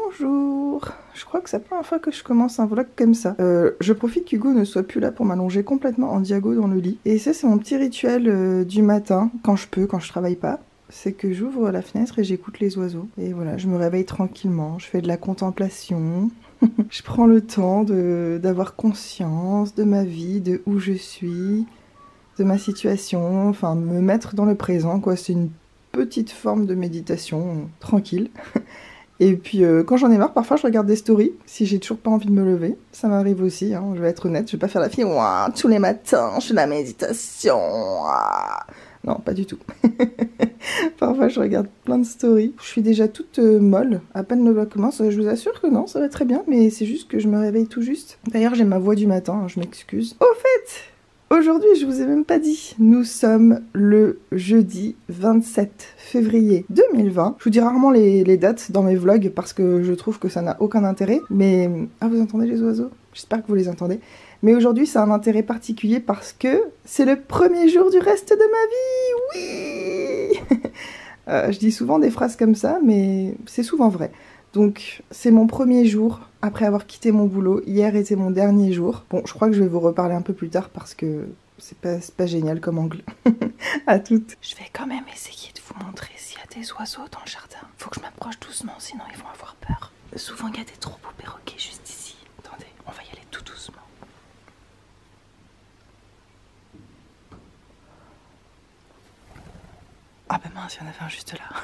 Bonjour. Je crois que c'est la première fois que je commence un vlog comme ça. Je profite qu'Hugo ne soit plus là pour m'allonger complètement en diago dans le lit. Et ça c'est mon petit rituel du matin, quand je peux, quand je travaille pas. C'est que j'ouvre la fenêtre et j'écoute les oiseaux. Et voilà, je me réveille tranquillement, je fais de la contemplation. Je prends le temps d'avoir conscience de ma vie, de où je suis, de ma situation, enfin me mettre dans le présent quoi. C'est une petite forme de méditation tranquille. Et puis quand j'en ai marre, parfois je regarde des stories, si j'ai toujours pas envie de me lever. Ça m'arrive aussi, hein, je vais être honnête, je vais pas faire la fille, ouah, tous les matins je fais de la méditation. Ouah. Non, pas du tout. Parfois je regarde plein de stories. Je suis déjà toute molle, à peine le vlog commence. Je vous assure que non, ça va très bien, mais c'est juste que je me réveille tout juste. D'ailleurs j'ai ma voix du matin, hein, je m'excuse. Au fait, aujourd'hui, je vous ai même pas dit, nous sommes le jeudi 27 février 2020. Je vous dis rarement les dates dans mes vlogs parce que je trouve que ça n'a aucun intérêt. Mais... Ah, vous entendez les oiseaux? J'espère que vous les entendez. Mais aujourd'hui, ça a un intérêt particulier parce que c'est le premier jour du reste de ma vie. Oui. Je dis souvent des phrases comme ça, mais c'est souvent vrai. Donc c'est mon premier jour après avoir quitté mon boulot. Hier était mon dernier jour. Bon, je crois que je vais vous reparler un peu plus tard parce que c'est pas génial comme angle. À toutes. Je vais quand même essayer de vous montrer s'il y a des oiseaux dans le jardin. Faut que je m'approche doucement, sinon ils vont avoir peur. Souvent il y a des troupeaux perroquets juste ici. Attendez, on va y aller tout doucement. Ah bah mince, il y en avait un juste là.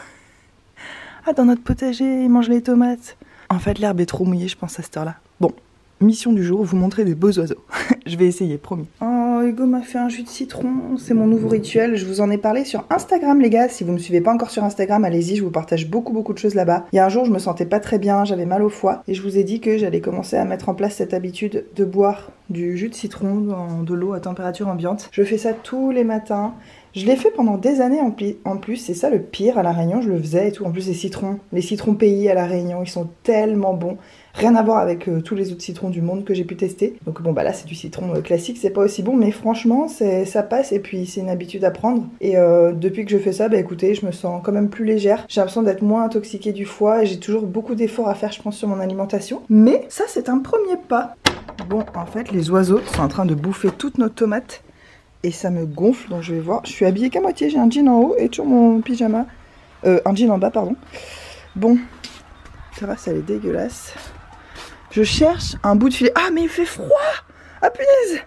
Ah, dans notre potager, ils mangent les tomates. En fait, l'herbe est trop mouillée, je pense, à cette heure-là. Bon, mission du jour, vous montrer des beaux oiseaux. Je vais essayer, promis. Oh, Hugo m'a fait un jus de citron, c'est mon nouveau rituel. Je vous en ai parlé sur Instagram, les gars. Si vous me suivez pas encore sur Instagram, allez-y, je vous partage beaucoup de choses là-bas. Il y a un jour, je me sentais pas très bien, j'avais mal au foie. Et je vous ai dit que j'allais commencer à mettre en place cette habitude de boire du jus de citron dans de l'eau à température ambiante. Je fais ça tous les matins. Je l'ai fait pendant des années en plus, c'est ça le pire, à La Réunion je le faisais et tout. En plus les citrons pays à La Réunion, ils sont tellement bons. Rien à voir avec tous les autres citrons du monde que j'ai pu tester. Donc bon bah là c'est du citron classique, c'est pas aussi bon, mais franchement ça passe et puis c'est une habitude à prendre. Et depuis que je fais ça, bah écoutez, je me sens quand même plus légère. J'ai l'impression d'être moins intoxiquée du foie et j'ai toujours beaucoup d'efforts à faire je pense sur mon alimentation. Mais ça c'est un premier pas. Bon en fait les oiseaux sont en train de bouffer toutes nos tomates. Et ça me gonfle, donc je vais voir. Je suis habillée qu'à moitié, j'ai un jean en haut et toujours mon pyjama. Un jean en bas, pardon. Bon, ça va, ça est dégueulasse. Je cherche un bout de filet. Ah, mais il fait froid! Ah, punaise!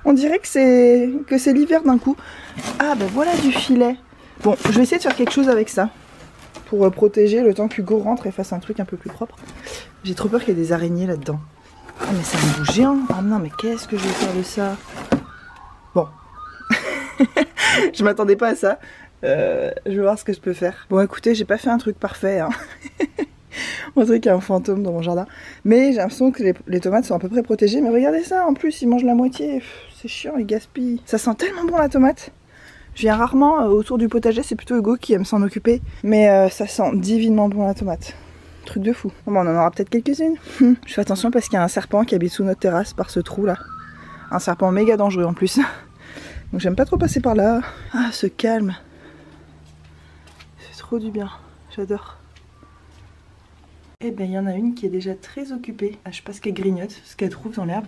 On dirait que c'est l'hiver d'un coup. Ah, ben voilà du filet. Bon, je vais essayer de faire quelque chose avec ça. Pour protéger le temps qu'Hugo rentre et fasse un truc un peu plus propre. J'ai trop peur qu'il y ait des araignées là-dedans. Ah, mais ça me bouge géant. Ah non, mais qu'est-ce que je vais faire de ça? Bon. Je m'attendais pas à ça. Je vais voir ce que je peux faire. Bon écoutez, j'ai pas fait un truc parfait. Hein. On dirait qu'il y a un fantôme dans mon jardin. Mais j'ai l'impression que les tomates sont à peu près protégées. Mais regardez ça, en plus ils mangent la moitié. C'est chiant, ils gaspillent. Ça sent tellement bon la tomate. Je viens rarement autour du potager, c'est plutôt Hugo qui aime s'en occuper. Mais ça sent divinement bon la tomate. Truc de fou. Bon, on en aura peut-être quelques-unes. Je fais attention parce qu'il y a un serpent qui habite sous notre terrasse par ce trou là. Un serpent méga dangereux en plus. Donc j'aime pas trop passer par là. Ah, ce calme. C'est trop du bien. J'adore. Eh ben, il y en a une qui est déjà très occupée. Ah, je sais pas ce qu'elle grignote, ce qu'elle trouve dans l'herbe.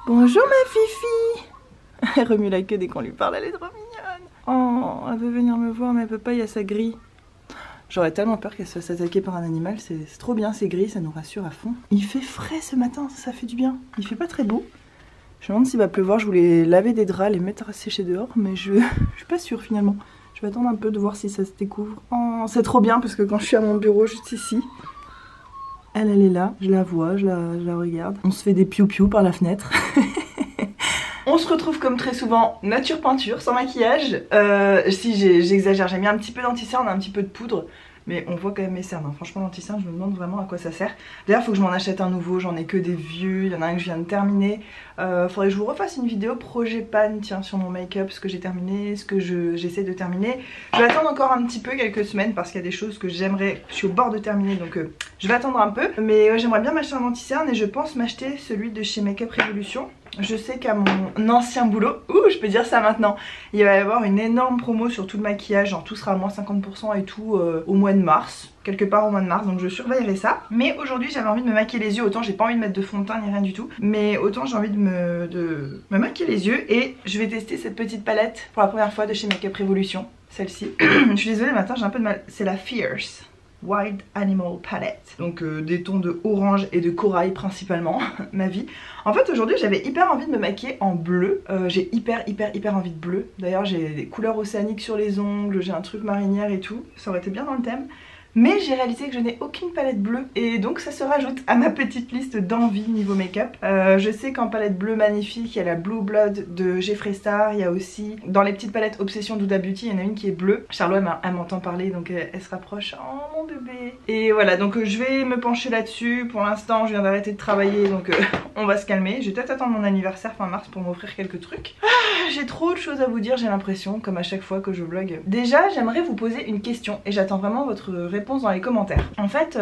Bonjour ma fifi. Elle remue la queue dès qu'on lui parle, elle est trop mignonne. Oh, elle veut venir me voir mais elle peut pas, il y a sa grille. J'aurais tellement peur qu'elle se fasse attaquer par un animal, c'est trop bien, c'est gris, ça nous rassure à fond. Il fait frais ce matin, ça fait du bien. Il fait pas très beau. Je me demande s'il va pleuvoir, je voulais laver des draps, les mettre à sécher dehors, mais je suis pas sûre finalement. Je vais attendre un peu de voir si ça se découvre. Oh, c'est trop bien parce que quand je suis à mon bureau juste ici, elle est là, je la vois, je la regarde. On se fait des piou-piou par la fenêtre. On se retrouve comme très souvent, nature peinture, sans maquillage. Si j'exagère, j'ai mis un petit peu d'anti-cerne, un petit peu de poudre. Mais on voit quand même mes cernes, hein. Franchement l'anti-cerne, je me demande vraiment à quoi ça sert. D'ailleurs il faut que je m'en achète un nouveau, j'en ai que des vieux, il y en a un que je viens de terminer. Faudrait que je vous refasse une vidéo projet pan, tiens, sur mon make-up, ce que j'ai terminé, ce que j'essaie de terminer. Je vais attendre encore un petit peu, quelques semaines, parce qu'il y a des choses que j'aimerais, je suis au bord de terminer, donc je vais attendre un peu. Mais j'aimerais bien m'acheter un anti-cerne et je pense m'acheter celui de chez Make Up Revolution. je sais qu'à mon ancien boulot, je peux dire ça maintenant, il va y avoir une énorme promo sur tout le maquillage, genre tout sera à moins 50% et tout au mois de mars, quelque part au mois de mars, donc je surveillerai ça. Mais aujourd'hui j'avais envie de me maquiller les yeux, autant j'ai pas envie de mettre de fond de teint ni rien du tout, mais autant j'ai envie de me maquiller les yeux et je vais tester cette petite palette pour la première fois de chez Makeup Revolution, celle-ci. Je suis désolée, le matin j'ai un peu de mal, c'est la Fierce Wild Animal Palette, donc des tons de orange et de corail principalement, ma vie. En fait aujourd'hui j'avais hyper envie de me maquiller en bleu, j'ai hyper envie de bleu. D'ailleurs j'ai des couleurs océaniques sur les ongles, j'ai un truc marinière et tout, ça aurait été bien dans le thème. Mais j'ai réalisé que je n'ai aucune palette bleue et donc ça se rajoute à ma petite liste d'envie niveau make-up. Je sais qu'en palette bleue magnifique, il y a la Blue Blood de Jeffree Star, il y a aussi dans les petites palettes Obsession d'Huda Beauty, il y en a une qui est bleue. Charlotte elle m'entend parler donc elle se rapproche. Oh mon bébé. Et voilà, donc je vais me pencher là-dessus. Pour l'instant je viens d'arrêter de travailler donc on va se calmer. Je vais peut-être attendre mon anniversaire fin mars pour m'offrir quelques trucs. J'ai trop de choses à vous dire, j'ai l'impression, comme à chaque fois que je vlog. Déjà j'aimerais vous poser une question et j'attends vraiment votre réponse dans les commentaires. En fait,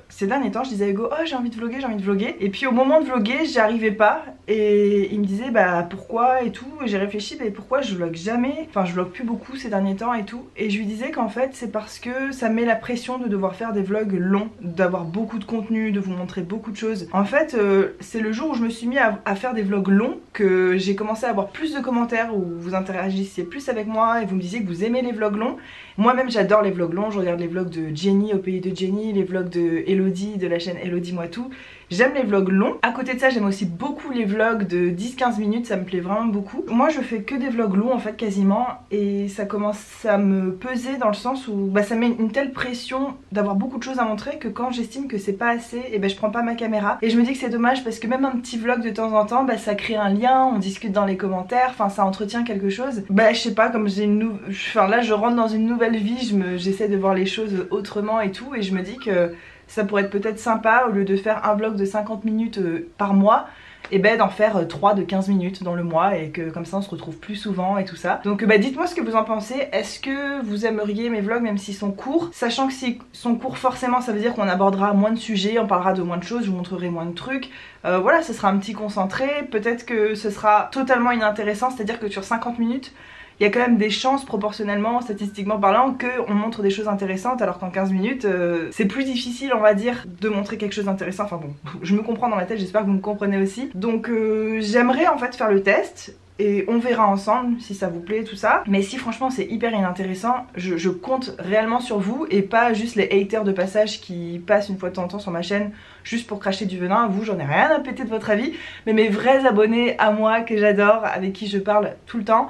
ces derniers temps, je disais à Hugo, oh j'ai envie de vlogger, et puis au moment de vlogger, j'y arrivais pas, et il me disait bah pourquoi et tout, et j'ai réfléchi, bah pourquoi je vlog jamais, enfin je vlog plus beaucoup ces derniers temps et tout, et je lui disais qu'en fait c'est parce que ça met la pression de devoir faire des vlogs longs, d'avoir beaucoup de contenu, de vous montrer beaucoup de choses. En fait, c'est le jour où je me suis mis à faire des vlogs longs que j'ai commencé à avoir plus de commentaires où vous interagissiez plus avec moi et vous me disiez que vous aimez les vlogs longs. Moi-même j'adore les vlogs longs, je regarde les vlogs de Jenny au pays de Jenny, les vlogs de Elodie de la chaîne Elodie Moi Tout. J'aime les vlogs longs. À côté de ça j'aime aussi beaucoup les vlogs de 10-15 minutes, ça me plaît vraiment beaucoup. Moi je fais que des vlogs longs en fait quasiment et ça commence à me peser dans le sens où bah, ça met une telle pression d'avoir beaucoup de choses à montrer que quand j'estime que c'est pas assez, et ben je prends pas ma caméra. Et je me dis que c'est dommage parce que même un petit vlog de temps en temps, bah, ça crée un lien, on discute dans les commentaires, enfin ça entretient quelque chose. Bah je sais pas, comme j'ai une enfin là je rentre dans une nouvelle vie, j'essaie de voir les choses autrement et tout et je me dis que ça pourrait être peut-être sympa au lieu de faire un vlog de 50 minutes par mois, et ben d'en faire 3 de 15 minutes dans le mois et que comme ça on se retrouve plus souvent et tout ça. Donc bah dites-moi ce que vous en pensez. Est-ce que vous aimeriez mes vlogs même s'ils sont courts, sachant que s'ils sont courts forcément ça veut dire qu'on abordera moins de sujets, on parlera de moins de choses, je vous montrerai moins de trucs. Voilà, ce sera un petit concentré, peut-être que ce sera totalement inintéressant, c'est-à-dire que sur 50 minutes il y a quand même des chances proportionnellement, statistiquement parlant, qu'on montre des choses intéressantes alors qu'en 15 minutes c'est plus difficile on va dire de montrer quelque chose d'intéressant. Enfin bon, je me comprends dans ma tête, j'espère que vous me comprenez aussi. Donc j'aimerais en fait faire le test et on verra ensemble si ça vous plaît tout ça. Mais si franchement c'est hyper inintéressant, je compte réellement sur vous et pas juste les haters de passage qui passent une fois de temps en temps sur ma chaîne juste pour cracher du venin. Vous j'en ai rien à péter de votre avis, mais mes vrais abonnés à moi que j'adore, avec qui je parle tout le temps,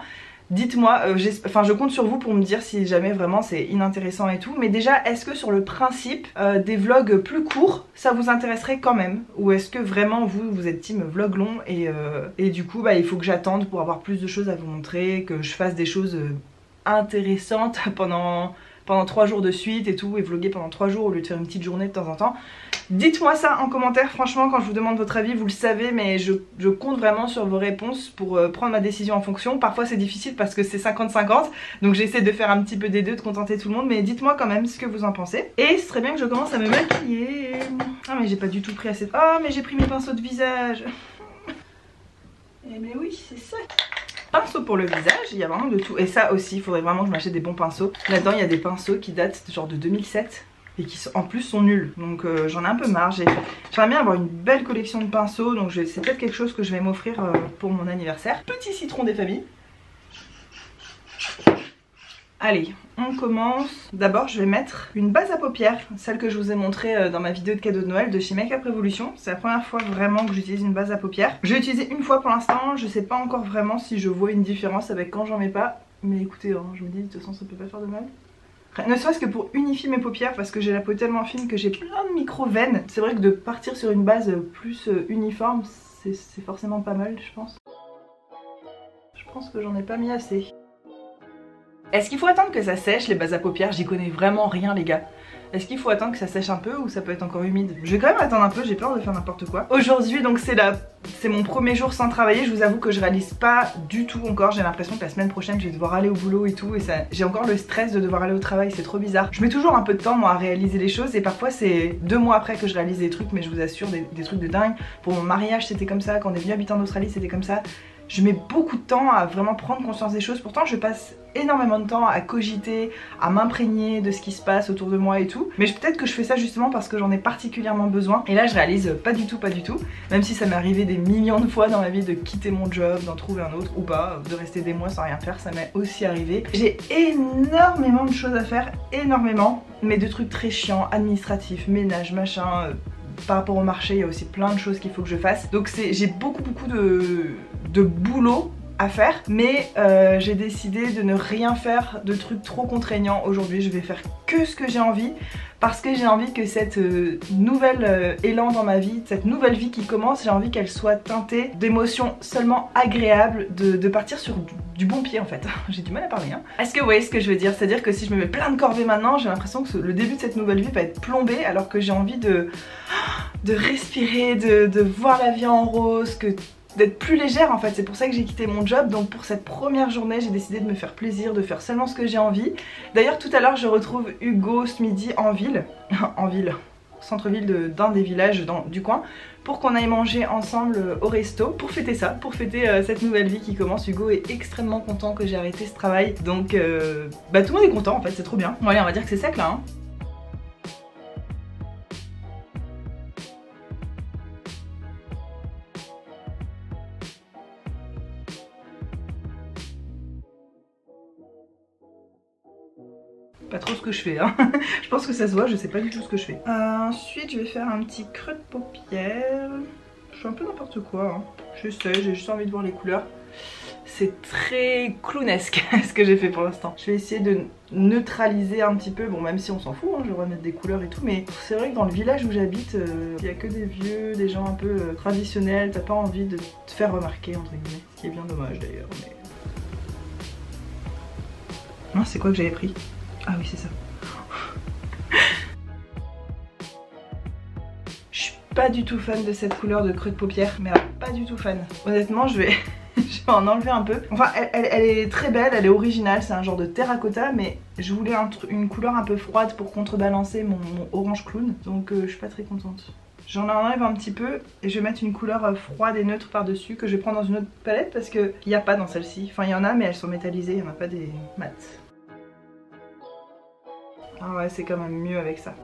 dites-moi, enfin je compte sur vous pour me dire si jamais vraiment c'est inintéressant et tout. Mais déjà, est-ce que sur le principe des vlogs plus courts, ça vous intéresserait quand même? Ou est-ce que vraiment vous êtes team vlog long et du coup bah, il faut que j'attende pour avoir plus de choses à vous montrer, que je fasse des choses intéressantes pendant 3 jours de suite et tout, et vlogger pendant 3 jours au lieu de faire une petite journée de temps en temps. Dites-moi ça en commentaire, franchement quand je vous demande votre avis vous le savez, mais je compte vraiment sur vos réponses pour prendre ma décision en fonction. Parfois c'est difficile parce que c'est 50-50, donc j'essaie de faire un petit peu des deux, de contenter tout le monde, mais dites-moi quand même ce que vous en pensez. Et ce serait bien que je commence à me maquiller. Ah mais j'ai pas du tout pris assez... Oh mais j'ai pris mes pinceaux de visage. Eh mais oui c'est ça. Pinceau pour le visage, il y a vraiment de tout. Et ça aussi, il faudrait vraiment que je m'achète des bons pinceaux. Là-dedans, il y a des pinceaux qui datent genre de 2007 et qui en plus sont nuls. Donc j'en ai un peu marre. J'aimerais bien avoir une belle collection de pinceaux. Donc c'est peut-être quelque chose que je vais m'offrir pour mon anniversaire. Petit citron des familles. Allez, on commence. D'abord, je vais mettre une base à paupières, celle que je vous ai montrée dans ma vidéo de cadeau de Noël de chez Makeup Revolution. C'est la première fois vraiment que j'utilise une base à paupières. Je l'ai utilisée une fois pour l'instant, je sais pas encore vraiment si je vois une différence avec quand j'en mets pas. Mais écoutez, hein, je me dis de toute façon ça peut pas faire de mal. Ne serait-ce que pour unifier mes paupières parce que j'ai la peau tellement fine que j'ai plein de micro-veines. C'est vrai que de partir sur une base plus uniforme, c'est forcément pas mal je pense. Je pense que j'en ai pas mis assez. Est-ce qu'il faut attendre que ça sèche les bases à paupières? J'y connais vraiment rien les gars. Est-ce qu'il faut attendre que ça sèche un peu ou ça peut être encore humide? Je vais quand même attendre un peu, j'ai peur de faire n'importe quoi. Aujourd'hui donc c'est mon premier jour sans travailler. Je vous avoue que je réalise pas du tout encore. J'ai l'impression que la semaine prochaine je vais devoir aller au boulot et tout, et j'ai encore le stress de devoir aller au travail, c'est trop bizarre. Je mets toujours un peu de temps moi à réaliser les choses, et parfois c'est 2 mois après que je réalise des trucs, mais je vous assure des trucs de dingue. Pour mon mariage c'était comme ça, quand on est venu habiter en Australie c'était comme ça. Je mets beaucoup de temps à vraiment prendre conscience des choses. Pourtant je passe énormément de temps à cogiter, à m'imprégner de ce qui se passe autour de moi et tout. Mais peut-être que je fais ça justement parce que j'en ai particulièrement besoin. Et là je réalise pas du tout. Même si ça m'est arrivé des millions de fois dans ma vie de quitter mon job, d'en trouver un autre ou pas, de rester des mois sans rien faire, ça m'est aussi arrivé. J'ai énormément de choses à faire, énormément. Mais de trucs très chiants, administratifs, ménage, machin... Par rapport au marché, il y a aussi plein de choses qu'il faut que je fasse. Donc j'ai beaucoup de boulot à faire, mais j'ai décidé de ne rien faire de trucs trop contraignants aujourd'hui. Je vais faire que ce que j'ai envie, parce que j'ai envie que cette nouvelle élan dans ma vie, cette nouvelle vie qui commence, j'ai envie qu'elle soit teintée d'émotions seulement agréables, de partir sur du bon pied en fait. J'ai du mal à parler hein. Est-ce que vous voyez ce que je veux dire? C'est-à-dire que si je me mets plein de corvées maintenant, j'ai l'impression que le début de cette nouvelle vie va être plombé, alors que j'ai envie de respirer, de voir la vie en rose, d'être plus légère en fait. C'est pour ça que j'ai quitté mon job. Donc pour cette première journée j'ai décidé de me faire plaisir, de faire seulement ce que j'ai envie. D'ailleurs tout à l'heure je retrouve Hugo ce midi en ville en ville, centre-ville d'un des villages du coin, pour qu'on aille manger ensemble au resto, pour fêter ça, pour fêter cette nouvelle vie qui commence. Hugo est extrêmement content que j'ai arrêté ce travail, donc tout le monde est content en fait, c'est trop bien. Bon allez, on va dire que c'est sec là hein. Pas trop ce que je fais hein. Je pense que ça se voit, je sais pas du tout ce que je fais. Ensuite je vais faire un petit creux de paupières. Je fais un peu n'importe quoi hein. Je sais, j'ai juste envie de voir les couleurs. C'est très clownesque ce que j'ai fait pour l'instant. Je vais essayer de neutraliser un petit peu, bon même si on s'en fout hein, je vais remettre des couleurs et tout, mais c'est vrai que dans le village où j'habite, il y a que des vieux, des gens un peu traditionnels, t'as pas envie de te faire remarquer entre guillemets. Ce qui est bien dommage d'ailleurs, mais... Non, c'est quoi que j'avais pris? Ah oui c'est ça. Je suis pas du tout fan de cette couleur de creux de paupières, mais alors, pas du tout fan. Honnêtement je vais en enlever un peu. Enfin elle est très belle, elle est originale, c'est un genre de terracotta, mais je voulais une couleur un peu froide pour contrebalancer mon orange clown, donc je suis pas très contente. J'en enlève un petit peu et je vais mettre une couleur froide et neutre par dessus que je vais prendre dans une autre palette parce qu'il n'y a pas dans celle-ci. Enfin il y en a mais elles sont métallisées, il n'y en a pas des mates. Ah ouais, c'est quand même mieux avec ça.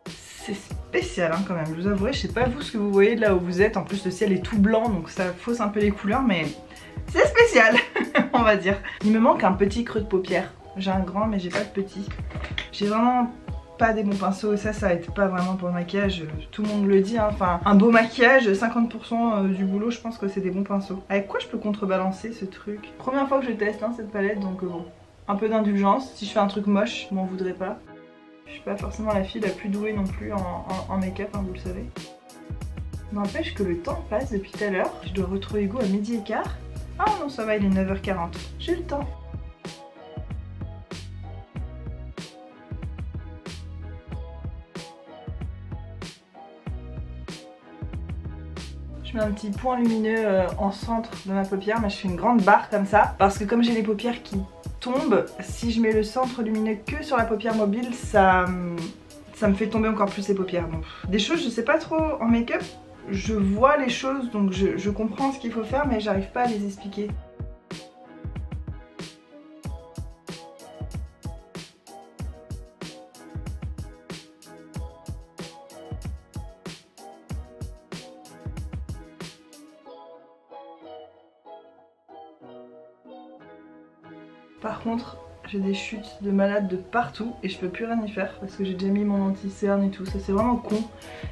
C'est spécial hein, quand même, je vous avouerai, je sais pas vous ce que vous voyez de là où vous êtes. En plus le ciel est tout blanc donc ça fausse un peu les couleurs, mais c'est spécial on va dire. Il me manque un petit creux de paupière. J'ai un grand mais j'ai pas de petit. J'ai vraiment pas des bons pinceaux et ça aide pas vraiment pour le maquillage. Tout le monde le dit hein. Enfin un beau maquillage, 50% du boulot je pense que c'est des bons pinceaux. Avec quoi je peux contrebalancer ce truc? Première fois que je teste hein, cette palette, donc bon, un peu d'indulgence. Si je fais un truc moche, je m'en voudrais pas. Je suis pas forcément la fille la plus douée non plus en make-up hein, vous le savez. N'empêche que le temps passe depuis tout à l'heure. Je dois retrouver Hugo à 12h15. Ah non ça va, il est 9h40, j'ai le temps. Je mets un petit point lumineux en centre de ma paupière, mais je fais une grande barre comme ça parce que comme j'ai les paupières qui tombent, si je mets le centre lumineux que sur la paupière mobile, ça me fait tomber encore plus les paupières. Donc, des choses je sais pas trop en make-up, je vois les choses donc je comprends ce qu'il faut faire mais j'arrive pas à les expliquer. Par contre, j'ai des chutes de malade de partout et je peux plus rien y faire parce que j'ai déjà mis mon anti-cerne et tout, ça c'est vraiment con.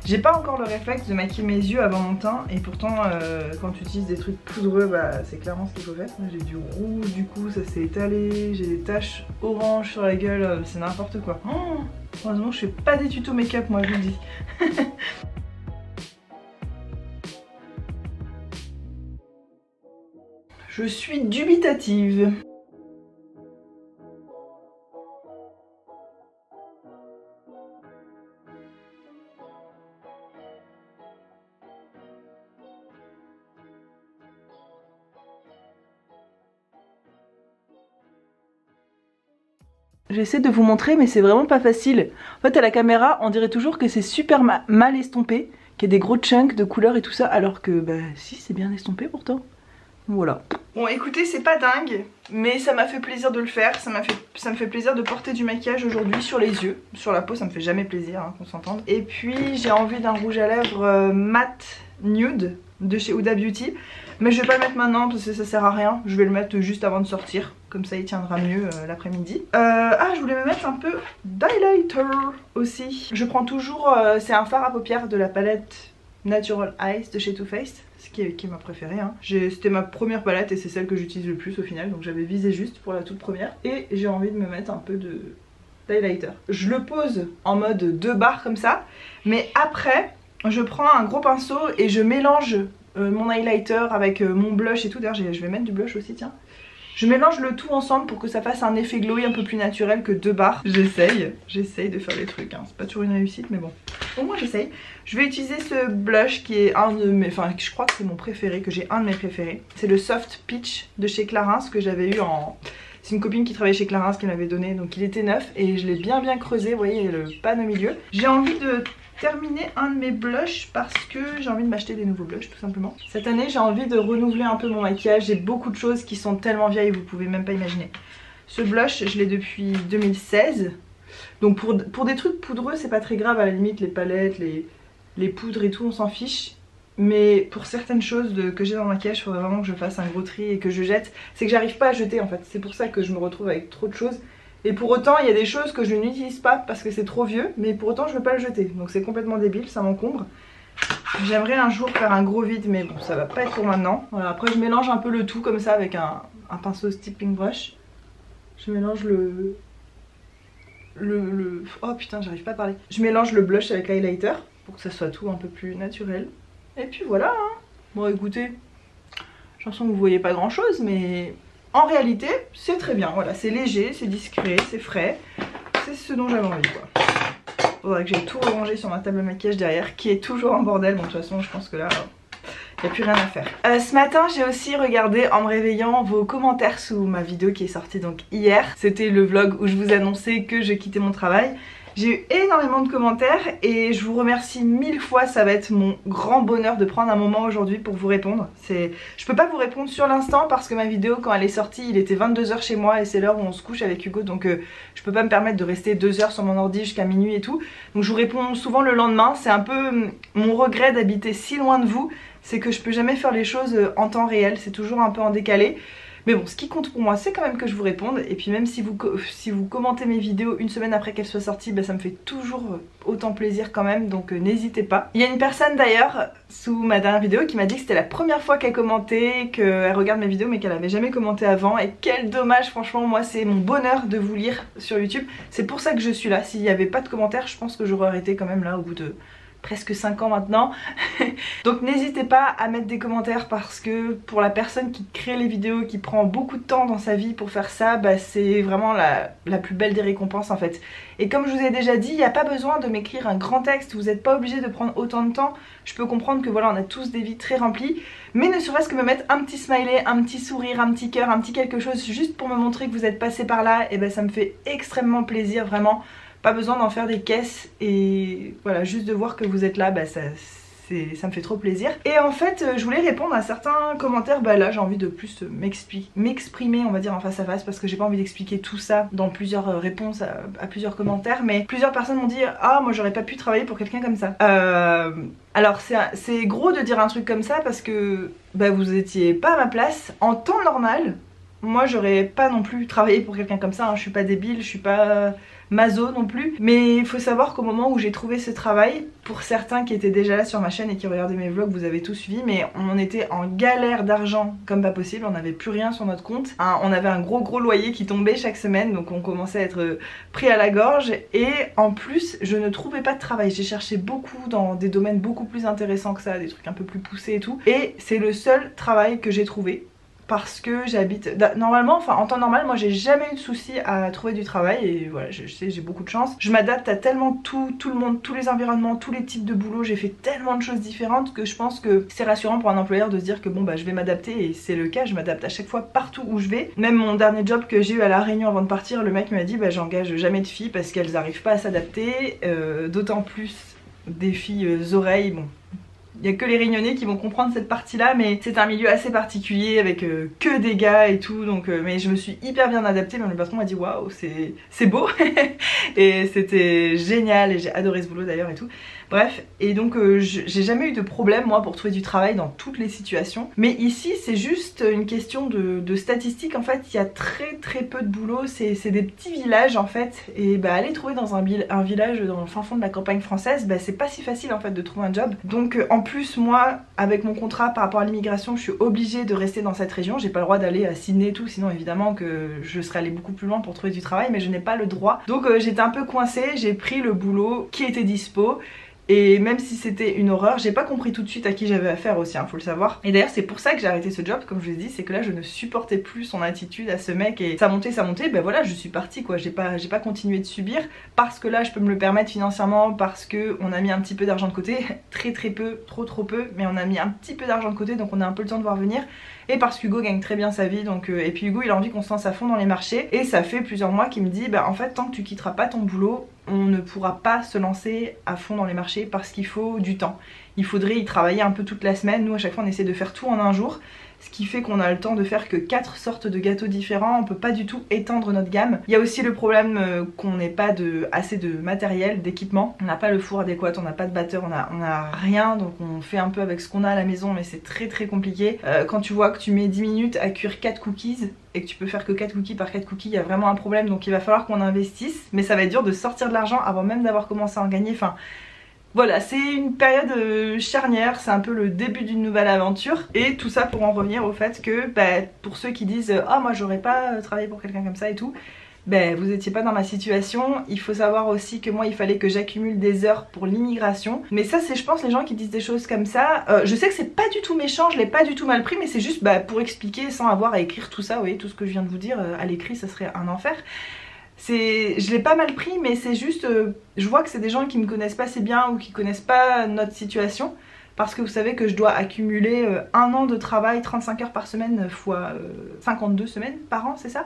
J'ai pas encore le réflexe de maquiller mes yeux avant mon teint et pourtant quand tu utilises des trucs poudreux, bah c'est clairement ce qu'il faut faire. J'ai du rouge du coup, ça s'est étalé, j'ai des taches orange sur la gueule, c'est n'importe quoi. Oh, heureusement je fais pas des tutos make-up moi je vous le dis. Je suis dubitative. J'essaie de vous montrer mais c'est vraiment pas facile. En fait à la caméra on dirait toujours que c'est super mal estompé, qu'il y a des gros chunks de couleurs et tout ça, alors que bah si, c'est bien estompé pourtant. Voilà. Bon écoutez, c'est pas dingue, mais ça m'a fait plaisir de le faire. Ça me fait plaisir de porter du maquillage aujourd'hui sur les yeux. Sur la peau ça me fait jamais plaisir, hein, qu'on s'entende. Et puis j'ai envie d'un rouge à lèvres mat nude de chez Huda Beauty. Mais je vais pas le mettre maintenant parce que ça sert à rien. Je vais le mettre juste avant de sortir. Comme ça il tiendra mieux l'après-midi. Ah, je voulais me mettre un peu d'highlighter aussi. Je prends toujours, c'est un fard à paupières de la palette Natural Eyes de chez Too Faced. Qui est ma préférée, hein. C'était ma première palette et c'est celle que j'utilise le plus au final. Donc j'avais visé juste pour la toute première. Et j'ai envie de me mettre un peu d'highlighter. Je le pose en mode 2 barres comme ça. Mais après, je prends un gros pinceau et je mélange mon highlighter avec mon blush et tout. D'ailleurs je vais mettre du blush aussi, tiens. Je mélange le tout ensemble pour que ça fasse un effet glowy un peu plus naturel que 2 barres. J'essaye de faire les trucs, hein. C'est pas toujours une réussite mais bon. Au moins j'essaye. Je vais utiliser ce blush qui est un de mes... Enfin je crois que c'est mon préféré, que j'ai un de mes préférés. C'est le Soft Peach de chez Clarins que j'avais eu en... C'est une copine qui travaillait chez Clarins qui m'avait donné, donc il était neuf et je l'ai bien creusé, vous voyez le pan au milieu. J'ai envie de terminer un de mes blushs parce que j'ai envie de m'acheter des nouveaux blushs tout simplement. Cette année j'ai envie de renouveler un peu mon maquillage, j'ai beaucoup de choses qui sont tellement vieilles vous pouvez même pas imaginer. Ce blush je l'ai depuis 2016, donc pour des trucs poudreux c'est pas très grave, à la limite les palettes, les poudres et tout on s'en fiche. Mais pour certaines choses que j'ai dans le maquillage, il faudrait vraiment que je fasse un gros tri et que je jette. C'est que j'arrive pas à jeter en fait, c'est pour ça que je me retrouve avec trop de choses. Et pour autant il y a des choses que je n'utilise pas parce que c'est trop vieux, mais pour autant je veux pas le jeter. Donc c'est complètement débile, ça m'encombre. J'aimerais un jour faire un gros vide mais bon ça va pas être pour maintenant. Voilà, après je mélange un peu le tout comme ça avec un pinceau stippling brush. Je mélange oh putain j'arrive pas à parler. Je mélange le blush avec l'highlighter pour que ça soit tout un peu plus naturel. Et puis voilà, hein. Bon écoutez, j'ai l'impression que vous voyez pas grand chose mais en réalité c'est très bien. Voilà, c'est léger, c'est discret, c'est frais. C'est ce dont j'avais envie quoi. Faudrait que j'aille tout ranger sur ma table de maquillage derrière qui est toujours en bordel. Bon de toute façon je pense que là il n'y a plus rien à faire. Ce matin j'ai aussi regardé en me réveillant vos commentaires sous ma vidéo qui est sortie donc hier. C'était le vlog où je vous annonçais que je quittais mon travail. J'ai eu énormément de commentaires et je vous remercie 1000 fois, ça va être mon grand bonheur de prendre un moment aujourd'hui pour vous répondre. Je peux pas vous répondre sur l'instant parce que ma vidéo quand elle est sortie il était 22 h chez moi et c'est l'heure où on se couche avec Hugo donc je peux pas me permettre de rester 2 heures sur mon ordi jusqu'à minuit et tout. Donc je vous réponds souvent le lendemain, c'est un peu mon regret d'habiter si loin de vous, c'est que je peux jamais faire les choses en temps réel, c'est toujours un peu en décalé. Mais bon, ce qui compte pour moi, c'est quand même que je vous réponde. Et puis même si vous commentez mes vidéos une semaine après qu'elles soient sorties, bah, ça me fait toujours autant plaisir quand même. Donc n'hésitez pas. Il y a une personne d'ailleurs, sous ma dernière vidéo, qui m'a dit que c'était la première fois qu'elle commentait, qu'elle regarde mes vidéos mais qu'elle avait jamais commenté avant. Et quel dommage, franchement, moi c'est mon bonheur de vous lire sur YouTube. C'est pour ça que je suis là. S'il n'y avait pas de commentaires, je pense que j'aurais arrêté quand même là au bout de... presque 5 ans maintenant. Donc n'hésitez pas à mettre des commentaires parce que pour la personne qui crée les vidéos, qui prend beaucoup de temps dans sa vie pour faire ça, bah c'est vraiment la plus belle des récompenses en fait. Et comme je vous ai déjà dit, il n'y a pas besoin de m'écrire un grand texte, vous n'êtes pas obligé de prendre autant de temps. Je peux comprendre que voilà, on a tous des vies très remplies, mais ne serait-ce que me mettre un petit smiley, un petit sourire, un petit cœur, un petit quelque chose juste pour me montrer que vous êtes passé par là, et ben ça me fait extrêmement plaisir vraiment. Pas besoin d'en faire des caisses et voilà, juste de voir que vous êtes là, bah ça me fait trop plaisir. Et en fait, je voulais répondre à certains commentaires, bah là j'ai envie de plus m'exprimer, on va dire en face à face, parce que j'ai pas envie d'expliquer tout ça dans plusieurs réponses à plusieurs commentaires, mais plusieurs personnes m'ont dit « Ah, moi j'aurais pas pu travailler pour quelqu'un comme ça ». Alors c'est gros de dire un truc comme ça parce que bah, vous étiez pas à ma place. En temps normal, moi j'aurais pas non plus travaillé pour quelqu'un comme ça, hein. Je suis pas débile, je suis pas... maso non plus, mais il faut savoir qu'au moment où j'ai trouvé ce travail, pour certains qui étaient déjà là sur ma chaîne et qui regardaient mes vlogs, vous avez tous suivi, mais on était en galère d'argent comme pas possible, on n'avait plus rien sur notre compte, on avait un gros loyer qui tombait chaque semaine, donc on commençait à être pris à la gorge, et en plus je ne trouvais pas de travail. J'ai cherché beaucoup dans des domaines beaucoup plus intéressants que ça, des trucs un peu plus poussés et tout, et c'est le seul travail que j'ai trouvé parce que j'habite normalement, enfin en temps normal moi j'ai jamais eu de soucis à trouver du travail et voilà, je sais, j'ai beaucoup de chance. Je m'adapte à tellement tout le monde, tous les environnements, tous les types de boulot, j'ai fait tellement de choses différentes que je pense que c'est rassurant pour un employeur de se dire que bon bah je vais m'adapter, et c'est le cas, je m'adapte à chaque fois partout où je vais. Même mon dernier job que j'ai eu à La Réunion avant de partir, le mec m'a dit bah j'engage jamais de filles parce qu'elles arrivent pas à s'adapter, d'autant plus des filles oreilles, bon. Il n'y a que les Réunionnais qui vont comprendre cette partie là, mais c'est un milieu assez particulier avec que des gars et tout, donc mais je me suis hyper bien adaptée. Même le patron m'a dit waouh c'est beau et c'était génial et j'ai adoré ce boulot d'ailleurs et tout. Bref, et donc j'ai jamais eu de problème moi pour trouver du travail dans toutes les situations. Mais ici c'est juste une question de statistiques. En fait il y a très peu de boulot, c'est des petits villages en fait. Et bah aller trouver dans un village dans le fin fond de la campagne française, bah c'est pas si facile en fait de trouver un job. Donc en plus moi avec mon contrat par rapport à l'immigration, je suis obligée de rester dans cette région. J'ai pas le droit d'aller à Sydney et tout, sinon évidemment que je serais allée beaucoup plus loin pour trouver du travail, mais je n'ai pas le droit. Donc j'étais un peu coincée, j'ai pris le boulot qui était dispo. Et même si c'était une horreur, j'ai pas compris tout de suite à qui j'avais affaire aussi, hein, faut le savoir. Et d'ailleurs c'est pour ça que j'ai arrêté ce job, comme je vous ai dit, c'est que là je ne supportais plus son attitude à ce mec et ça montait, ben voilà, je suis partie quoi, j'ai pas continué de subir parce que là je peux me le permettre financièrement, parce que on a mis un petit peu d'argent de côté, très peu, trop peu, mais on a mis un petit peu d'argent de côté donc on a un peu le temps de voir venir. Et parce qu'Hugo gagne très bien sa vie, donc et puis Hugo il a envie qu'on se lance à fond dans les marchés. Et ça fait plusieurs mois qu'il me dit bah en fait tant que tu quitteras pas ton boulot, on ne pourra pas se lancer à fond dans les marchés parce qu'il faut du temps. Il faudrait y travailler un peu toute la semaine. Nous à chaque fois on essaie de faire tout en un jour, ce qui fait qu'on a le temps de faire que 4 sortes de gâteaux différents. On peut pas du tout étendre notre gamme. Il y a aussi le problème qu'on n'ait pas assez de matériel, d'équipement. On n'a pas le four adéquat, on n'a pas de batteur, on a rien, donc on fait un peu avec ce qu'on a à la maison, mais c'est très compliqué. Quand tu vois que tu mets 10 minutes à cuire 4 cookies et que tu peux faire que 4 cookies par 4 cookies, il y a vraiment un problème, donc il va falloir qu'on investisse. Mais ça va être dur de sortir de l'argent avant même d'avoir commencé à en gagner. Enfin, voilà, c'est une période charnière, c'est un peu le début d'une nouvelle aventure. Et tout ça pour en revenir au fait que bah, pour ceux qui disent « Ah moi j'aurais pas travaillé pour quelqu'un comme ça et tout », ben vous étiez pas dans ma situation. Il faut savoir aussi que moi il fallait que j'accumule des heures pour l'immigration. Mais ça c'est je pense les gens qui disent des choses comme ça. Je sais que c'est pas du tout méchant, je l'ai pas du tout mal pris, mais c'est juste bah, pour expliquer sans avoir à écrire tout ça. Vous voyez tout ce que je viens de vous dire à l'écrit ça serait un enfer. Je l'ai pas mal pris, mais c'est juste je vois que c'est des gens qui me connaissent pas assez bien ou qui connaissent pas notre situation. Parce que vous savez que je dois accumuler 1 an de travail, 35 heures par semaine fois 52 semaines par an, c'est ça?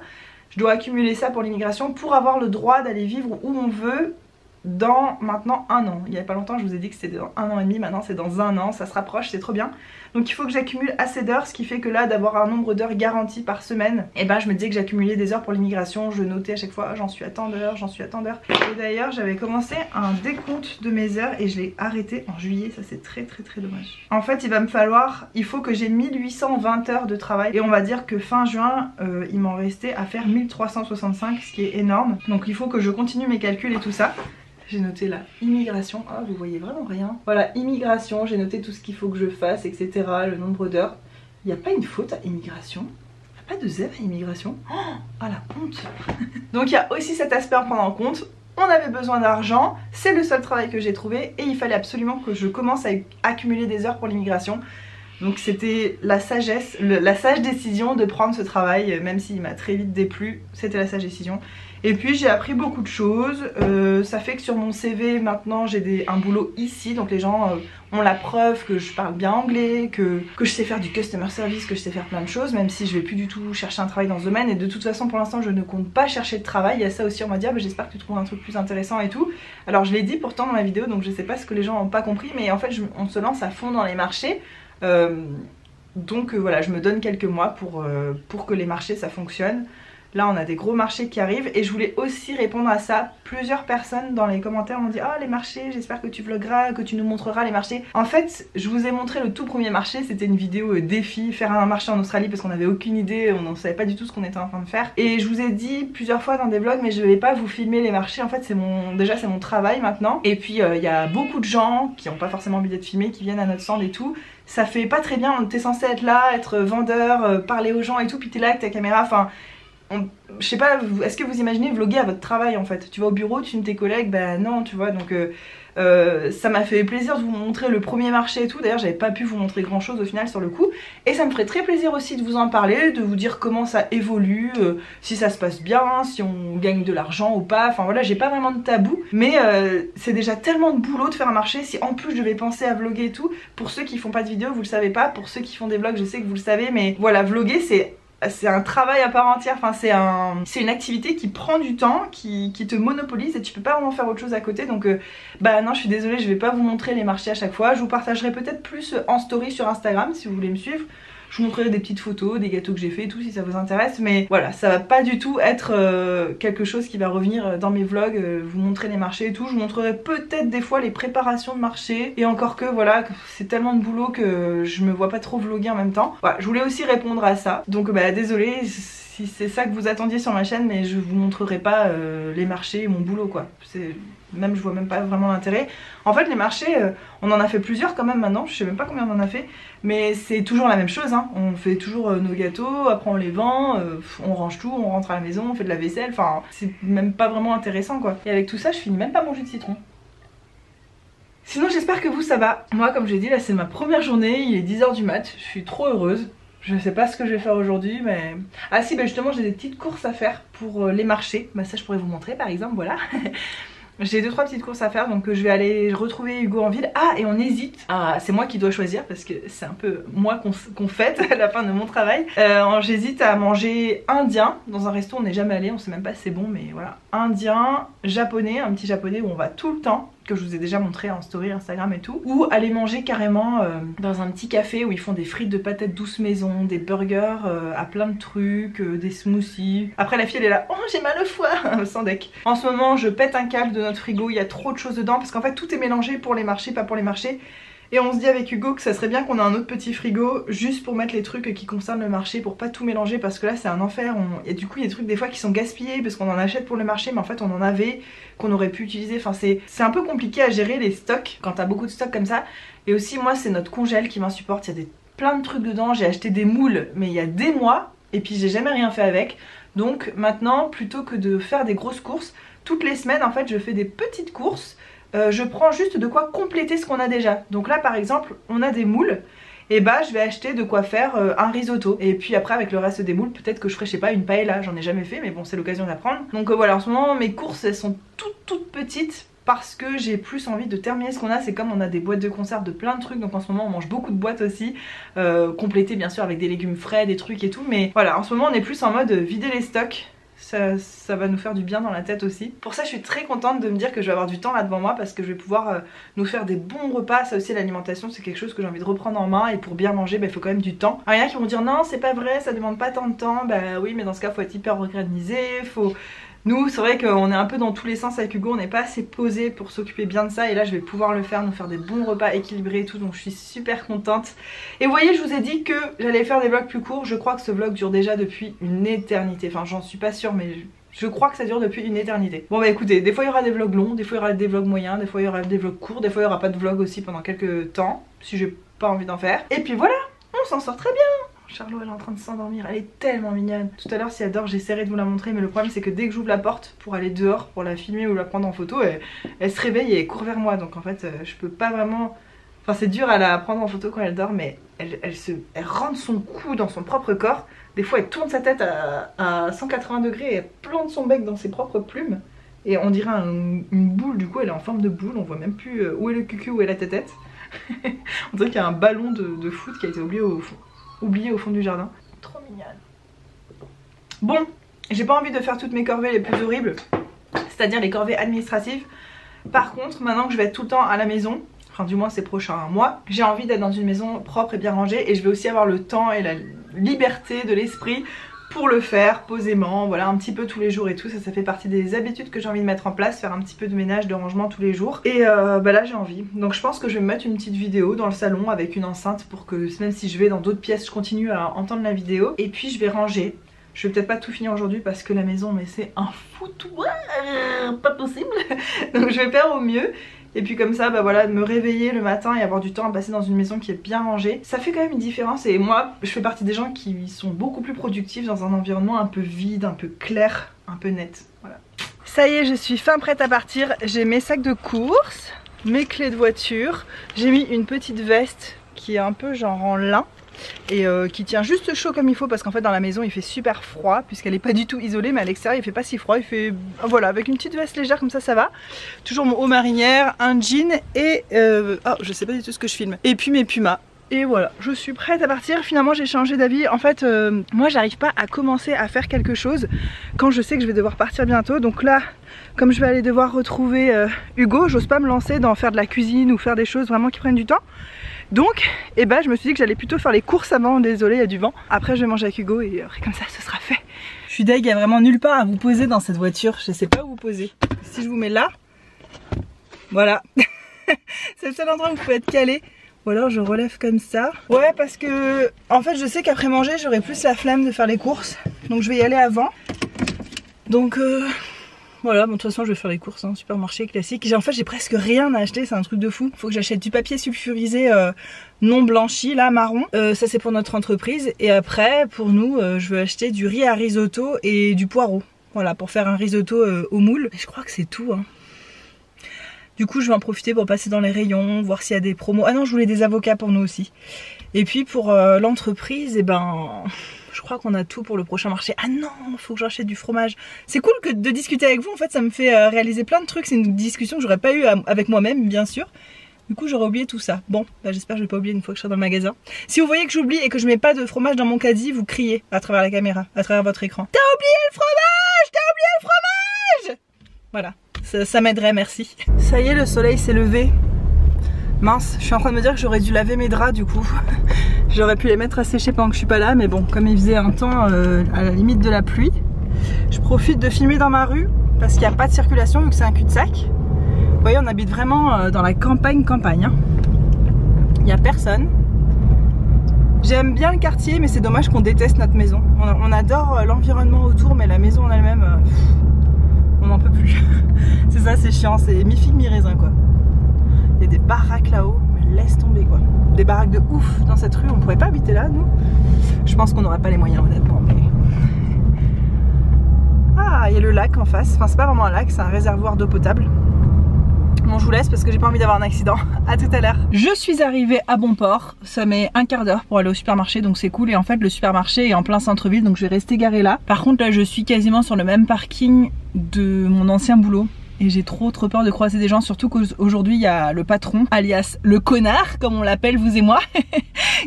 Je dois accumuler ça pour l'immigration pour avoir le droit d'aller vivre où on veut dans maintenant 1 an. Il y a pas longtemps je vous ai dit que c'était dans 1 an et demi, maintenant c'est dans 1 an, ça se rapproche, c'est trop bien. Donc il faut que j'accumule assez d'heures, ce qui fait que là d'avoir un nombre d'heures garanti par semaine, et ben je me disais que j'accumulais des heures pour l'immigration, je notais à chaque fois j'en suis à tant d'heures, j'en suis à tant d'heures. Et d'ailleurs j'avais commencé un décompte de mes heures et je l'ai arrêté en juillet, ça c'est très dommage. En fait il faut que j'ai 1820 heures de travail et on va dire que fin juin il m'en restait à faire 1365, ce qui est énorme. Donc il faut que je continue mes calculs et tout ça. J'ai noté la immigration, ah vous voyez vraiment rien. Voilà, immigration, j'ai noté tout ce qu'il faut que je fasse, etc. Le nombre d'heures. Il n'y a pas une faute à immigration. Il n'y a pas de zèbre à immigration. Oh, ah la honte. Donc il y a aussi cet aspect à prendre en compte. On avait besoin d'argent, c'est le seul travail que j'ai trouvé et il fallait absolument que je commence à accumuler des heures pour l'immigration. Donc c'était la sagesse, la sage décision de prendre ce travail, même s'il m'a très vite déplu, c'était la sage décision. Et puis j'ai appris beaucoup de choses, ça fait que sur mon CV maintenant j'ai un boulot ici, donc les gens ont la preuve que je parle bien anglais, que je sais faire du customer service, que je sais faire plein de choses, même si je vais plus du tout chercher un travail dans ce domaine. Et de toute façon pour l'instant je ne compte pas chercher de travail, il y a ça aussi, on m'a dit ah, bah, j'espère que tu trouves un truc plus intéressant et tout. Alors je l'ai dit pourtant dans la vidéo, donc je sais pas ce que les gens n'ont pas compris, mais en fait on se lance à fond dans les marchés. Donc voilà, je me donne quelques mois pour que les marchés ça fonctionne. Là on a des gros marchés qui arrivent et je voulais aussi répondre à ça. Plusieurs personnes dans les commentaires m'ont dit oh les marchés, j'espère que tu vloggeras, que tu nous montreras les marchés. En fait je vous ai montré le tout premier marché, c'était une vidéo défi, faire un marché en Australie parce qu'on n'avait aucune idée, on ne savait pas du tout ce qu'on était en train de faire. Et je vous ai dit plusieurs fois dans des vlogs mais je vais pas vous filmer les marchés, en fait c'est déjà c'est mon travail maintenant. Et puis il y a beaucoup de gens qui n'ont pas forcément envie d'être filmés, qui viennent à notre stand et tout. Ça fait pas très bien, t'es censé être là, être vendeur, parler aux gens et tout, puis t'es là avec ta caméra, enfin je sais pas, est-ce que vous imaginez vlogger à votre travail en fait? Tu vas au bureau, tu filmes tes collègues, bah non, tu vois, donc ça m'a fait plaisir de vous montrer le premier marché et tout. D'ailleurs j'avais pas pu vous montrer grand chose au final sur le coup, et ça me ferait très plaisir aussi de vous en parler, de vous dire comment ça évolue, si ça se passe bien, si on gagne de l'argent ou pas, enfin voilà, j'ai pas vraiment de tabou, mais c'est déjà tellement de boulot de faire un marché. Si en plus je devais penser à vlogger et tout, pour ceux qui font pas de vidéos vous le savez pas, pour ceux qui font des vlogs je sais que vous le savez, mais voilà, vlogger c'est un travail à part entière, enfin c'est une activité qui prend du temps, qui te monopolise et tu peux pas vraiment faire autre chose à côté, donc bah non, je suis désolée, je vais pas vous montrer les marchés à chaque fois. Je vous partagerai peut-être plus en story sur Instagram si vous voulez me suivre. Je vous montrerai des petites photos, des gâteaux que j'ai fait et tout si ça vous intéresse, mais voilà, ça va pas du tout être quelque chose qui va revenir dans mes vlogs, vous montrer les marchés et tout. Je vous montrerai peut-être des fois les préparations de marché, et encore que voilà, c'est tellement de boulot que je me vois pas trop vlogger en même temps. Voilà, je voulais aussi répondre à ça, donc bah désolée si c'est ça que vous attendiez sur ma chaîne, mais je vous montrerai pas les marchés et mon boulot quoi. Même je vois même pas vraiment l'intérêt. En fait les marchés, on en a fait plusieurs quand même maintenant, je sais même pas combien on en a fait, mais c'est toujours la même chose hein. On fait toujours nos gâteaux, après on les vend, on range tout, on rentre à la maison, on fait de la vaisselle, enfin c'est même pas vraiment intéressant quoi. Et avec tout ça je finis même pas mon jus de citron. Sinon j'espère que vous ça va. Moi comme j'ai dit là c'est ma première journée, il est 10 h du mat, je suis trop heureuse. Je sais pas ce que je vais faire aujourd'hui, mais... Ah si, bah justement j'ai des petites courses à faire pour les marchés. Bah ça je pourrais vous montrer par exemple, voilà. J'ai 2-3 petites courses à faire, donc je vais aller retrouver Hugo en ville. Ah, et on hésite. Ah, c'est moi qui dois choisir parce que c'est un peu moi qu'on fête à la fin de mon travail. J'hésite à manger indien dans un resto, on n'est jamais allé, on sait même pas si c'est bon, mais voilà. Indien, japonais, un petit japonais où on va tout le temps, que je vous ai déjà montré en story Instagram et tout, ou aller manger carrément dans un petit café où ils font des frites de patates douces maison, des burgers à plein de trucs, des smoothies. Après la fille elle est là, oh j'ai mal au foie, sans deck. En ce moment je pète un câble de notre frigo, il y a trop de choses dedans parce qu'en fait tout est mélangé pour les marchés, pas pour les marchés. Et on se dit avec Hugo que ça serait bien qu'on ait un autre petit frigo juste pour mettre les trucs qui concernent le marché, pour pas tout mélanger parce que là c'est un enfer. Et du coup il y a des trucs des fois qui sont gaspillés parce qu'on en achète pour le marché mais en fait on en avait qu'on aurait pu utiliser. Enfin c'est un peu compliqué à gérer les stocks quand t'as beaucoup de stocks comme ça. Et aussi moi c'est notre congèle qui m'insupporte, il y a plein de trucs dedans. J'ai acheté des moules mais il y a des mois et puis j'ai jamais rien fait avec. Donc maintenant plutôt que de faire des grosses courses, toutes les semaines en fait je fais des petites courses. Je prends juste de quoi compléter ce qu'on a déjà. Donc là par exemple on a des moules, et bah je vais acheter de quoi faire un risotto. Et puis après avec le reste des moules peut-être que je ferai je sais pas une paella, j'en ai jamais fait mais bon c'est l'occasion d'apprendre. Donc voilà, en ce moment mes courses elles sont toutes petites parce que j'ai plus envie de terminer ce qu'on a. C'est comme on a des boîtes de conserve de plein de trucs, donc en ce moment on mange beaucoup de boîtes aussi, complétées bien sûr avec des légumes frais, des trucs et tout. Mais voilà, en ce moment on est plus en mode vider les stocks. Ça va nous faire du bien dans la tête aussi. Pour ça je suis très contente de me dire que je vais avoir du temps là devant moi parce que je vais pouvoir nous faire des bons repas. Ça aussi l'alimentation c'est quelque chose que j'ai envie de reprendre en main, et pour bien manger il faut quand même du temps. Alors il y en a qui vont dire non c'est pas vrai, ça demande pas tant de temps. Bah oui mais dans ce cas faut être hyper organisé, faut... Nous c'est vrai qu'on est un peu dans tous les sens avec Hugo, on n'est pas assez posé pour s'occuper bien de ça, et là je vais pouvoir le faire, nous faire des bons repas équilibrés et tout, donc je suis super contente. Et vous voyez je vous ai dit que j'allais faire des vlogs plus courts, je crois que ce vlog dure déjà depuis une éternité, enfin j'en suis pas sûre mais je crois que ça dure depuis une éternité. Bon bah écoutez, des fois il y aura des vlogs longs, des fois il y aura des vlogs moyens, des fois il y aura des vlogs courts, des fois il y aura pas de vlog aussi pendant quelques temps, si j'ai pas envie d'en faire. Et puis voilà, on s'en sort très bien. Charlot elle est en train de s'endormir, elle est tellement mignonne. Tout à l'heure si elle dort j'essaierai de vous la montrer, mais le problème c'est que dès que j'ouvre la porte pour aller dehors, pour la filmer ou la prendre en photo, elle se réveille et elle court vers moi. Donc en fait je peux pas vraiment... Enfin c'est dur à la prendre en photo quand elle dort, mais elle rentre son cou dans son propre corps. Des fois elle tourne sa tête à 180 degrés et elle plante son bec dans ses propres plumes. Et on dirait une boule, du coup elle est en forme de boule, on voit même plus où est le cucu, où est la tête. On dirait qu'il y a un ballon de foot qui a été oublié au fond du jardin. Trop mignonne. Bon, j'ai pas envie de faire toutes mes corvées les plus horribles, c'est-à-dire les corvées administratives. Par contre, maintenant que je vais être tout le temps à la maison, enfin du moins ces prochains mois, j'ai envie d'être dans une maison propre et bien rangée, et je vais aussi avoir le temps et la liberté de l'esprit pour le faire posément, voilà, un petit peu tous les jours et tout. Ça fait partie des habitudes que j'ai envie de mettre en place, faire un petit peu de ménage, de rangement tous les jours. Et bah là j'ai envie, donc je pense que je vais me mettre une petite vidéo dans le salon avec une enceinte pour que même si je vais dans d'autres pièces je continue à entendre la vidéo. Et puis je vais ranger. Je vais peut-être pas tout finir aujourd'hui parce que la maison mais c'est un foutoir, pas possible. Donc je vais faire au mieux. Et puis comme ça, bah voilà, de me réveiller le matin et avoir du temps à passer dans une maison qui est bien rangée, ça fait quand même une différence. Et moi, je fais partie des gens qui sont beaucoup plus productifs dans un environnement un peu vide, un peu clair, un peu net. Voilà. Ça y est, je suis fin prête à partir. J'ai mes sacs de courses, mes clés de voiture. J'ai mis une petite veste qui est un peu genre en lin. Et qui tient juste chaud comme il faut parce qu'en fait dans la maison il fait super froid puisqu'elle est pas du tout isolée, mais à l'extérieur il fait pas si froid, il fait voilà, avec une petite veste légère comme ça va. Toujours mon haut marinière, un jean et oh je sais pas du tout ce que je filme, et puis mes pumas. Et voilà, je suis prête à partir. Finalement j'ai changé d'avis. En fait moi j'arrive pas à commencer à faire quelque chose quand je sais que je vais devoir partir bientôt. Donc là, comme je vais aller devoir retrouver Hugo, j'ose pas me lancer dans faire de la cuisine ou faire des choses vraiment qui prennent du temps. Donc, eh ben, je me suis dit que j'allais plutôt faire les courses avant. Désolé, il y a du vent. Après, je vais manger avec Hugo et après, comme ça, ce sera fait. Je suis deg, il n'y a vraiment nulle part à vous poser dans cette voiture. Je sais pas où vous poser. Si je vous mets là, voilà. C'est le seul endroit où vous pouvez être calé. Ou alors, je relève comme ça. Ouais, parce que, en fait, je sais qu'après manger, j'aurai plus la flemme de faire les courses. Donc, je vais y aller avant. Donc, voilà, bon, de toute façon je vais faire les courses, hein, supermarché classique. En fait j'ai presque rien à acheter, c'est un truc de fou. Faut que j'achète du papier sulfurisé non blanchi, là marron. Ça c'est pour notre entreprise. Et après pour nous je veux acheter du riz à risotto et du poireau. Voilà, pour faire un risotto au moule. Et je crois que c'est tout. Hein. Du coup je vais en profiter pour passer dans les rayons, voir s'il y a des promos. Ah non, je voulais des avocats pour nous aussi. Et puis pour l'entreprise, et ben... je crois qu'on a tout pour le prochain marché. Ah non, faut que j'achète du fromage. C'est cool que de discuter avec vous, en fait ça me fait réaliser plein de trucs. C'est une discussion que j'aurais pas eu avec moi-même bien sûr. Du coup j'aurais oublié tout ça. Bon, bah, j'espère que je vais pas oublier une fois que je serai dans le magasin. Si vous voyez que j'oublie et que je mets pas de fromage dans mon caddie, vous criez à travers la caméra, à travers votre écran. T'as oublié le fromage! T'as oublié le fromage! Voilà, ça m'aiderait, merci. Ça y est, le soleil s'est levé. Mince, je suis en train de me dire que j'aurais dû laver mes draps du coup. J'aurais pu les mettre à sécher pendant que je suis pas là, mais bon, comme il faisait un temps à la limite de la pluie, je profite de filmer dans ma rue parce qu'il n'y a pas de circulation vu que c'est un cul-de-sac. Vous voyez, on habite vraiment dans la campagne. Hein. Il n'y a personne. J'aime bien le quartier, mais c'est dommage qu'on déteste notre maison. On adore l'environnement autour, mais la maison en elle-même, on n'en peut plus. C'est ça, c'est chiant, c'est mi-figue, mi-raisin quoi. Il y a des baraques là-haut, mais laisse tomber quoi. Des baraques de ouf dans cette rue, on pourrait pas habiter là nous. Je pense qu'on n'aurait pas les moyens honnêtement, mais... Ah, il y a le lac en face, enfin c'est pas vraiment un lac, c'est un réservoir d'eau potable. Bon, je vous laisse parce que j'ai pas envie d'avoir un accident. À tout à l'heure. Je suis arrivée à bon port, ça met un quart d'heure pour aller au supermarché, donc c'est cool. Et en fait le supermarché est en plein centre-ville, donc je vais rester garée là. Par contre là je suis quasiment sur le même parking de mon ancien boulot. Et j'ai trop peur de croiser des gens, surtout qu'aujourd'hui il y a le patron, alias le connard, comme on l'appelle vous et moi,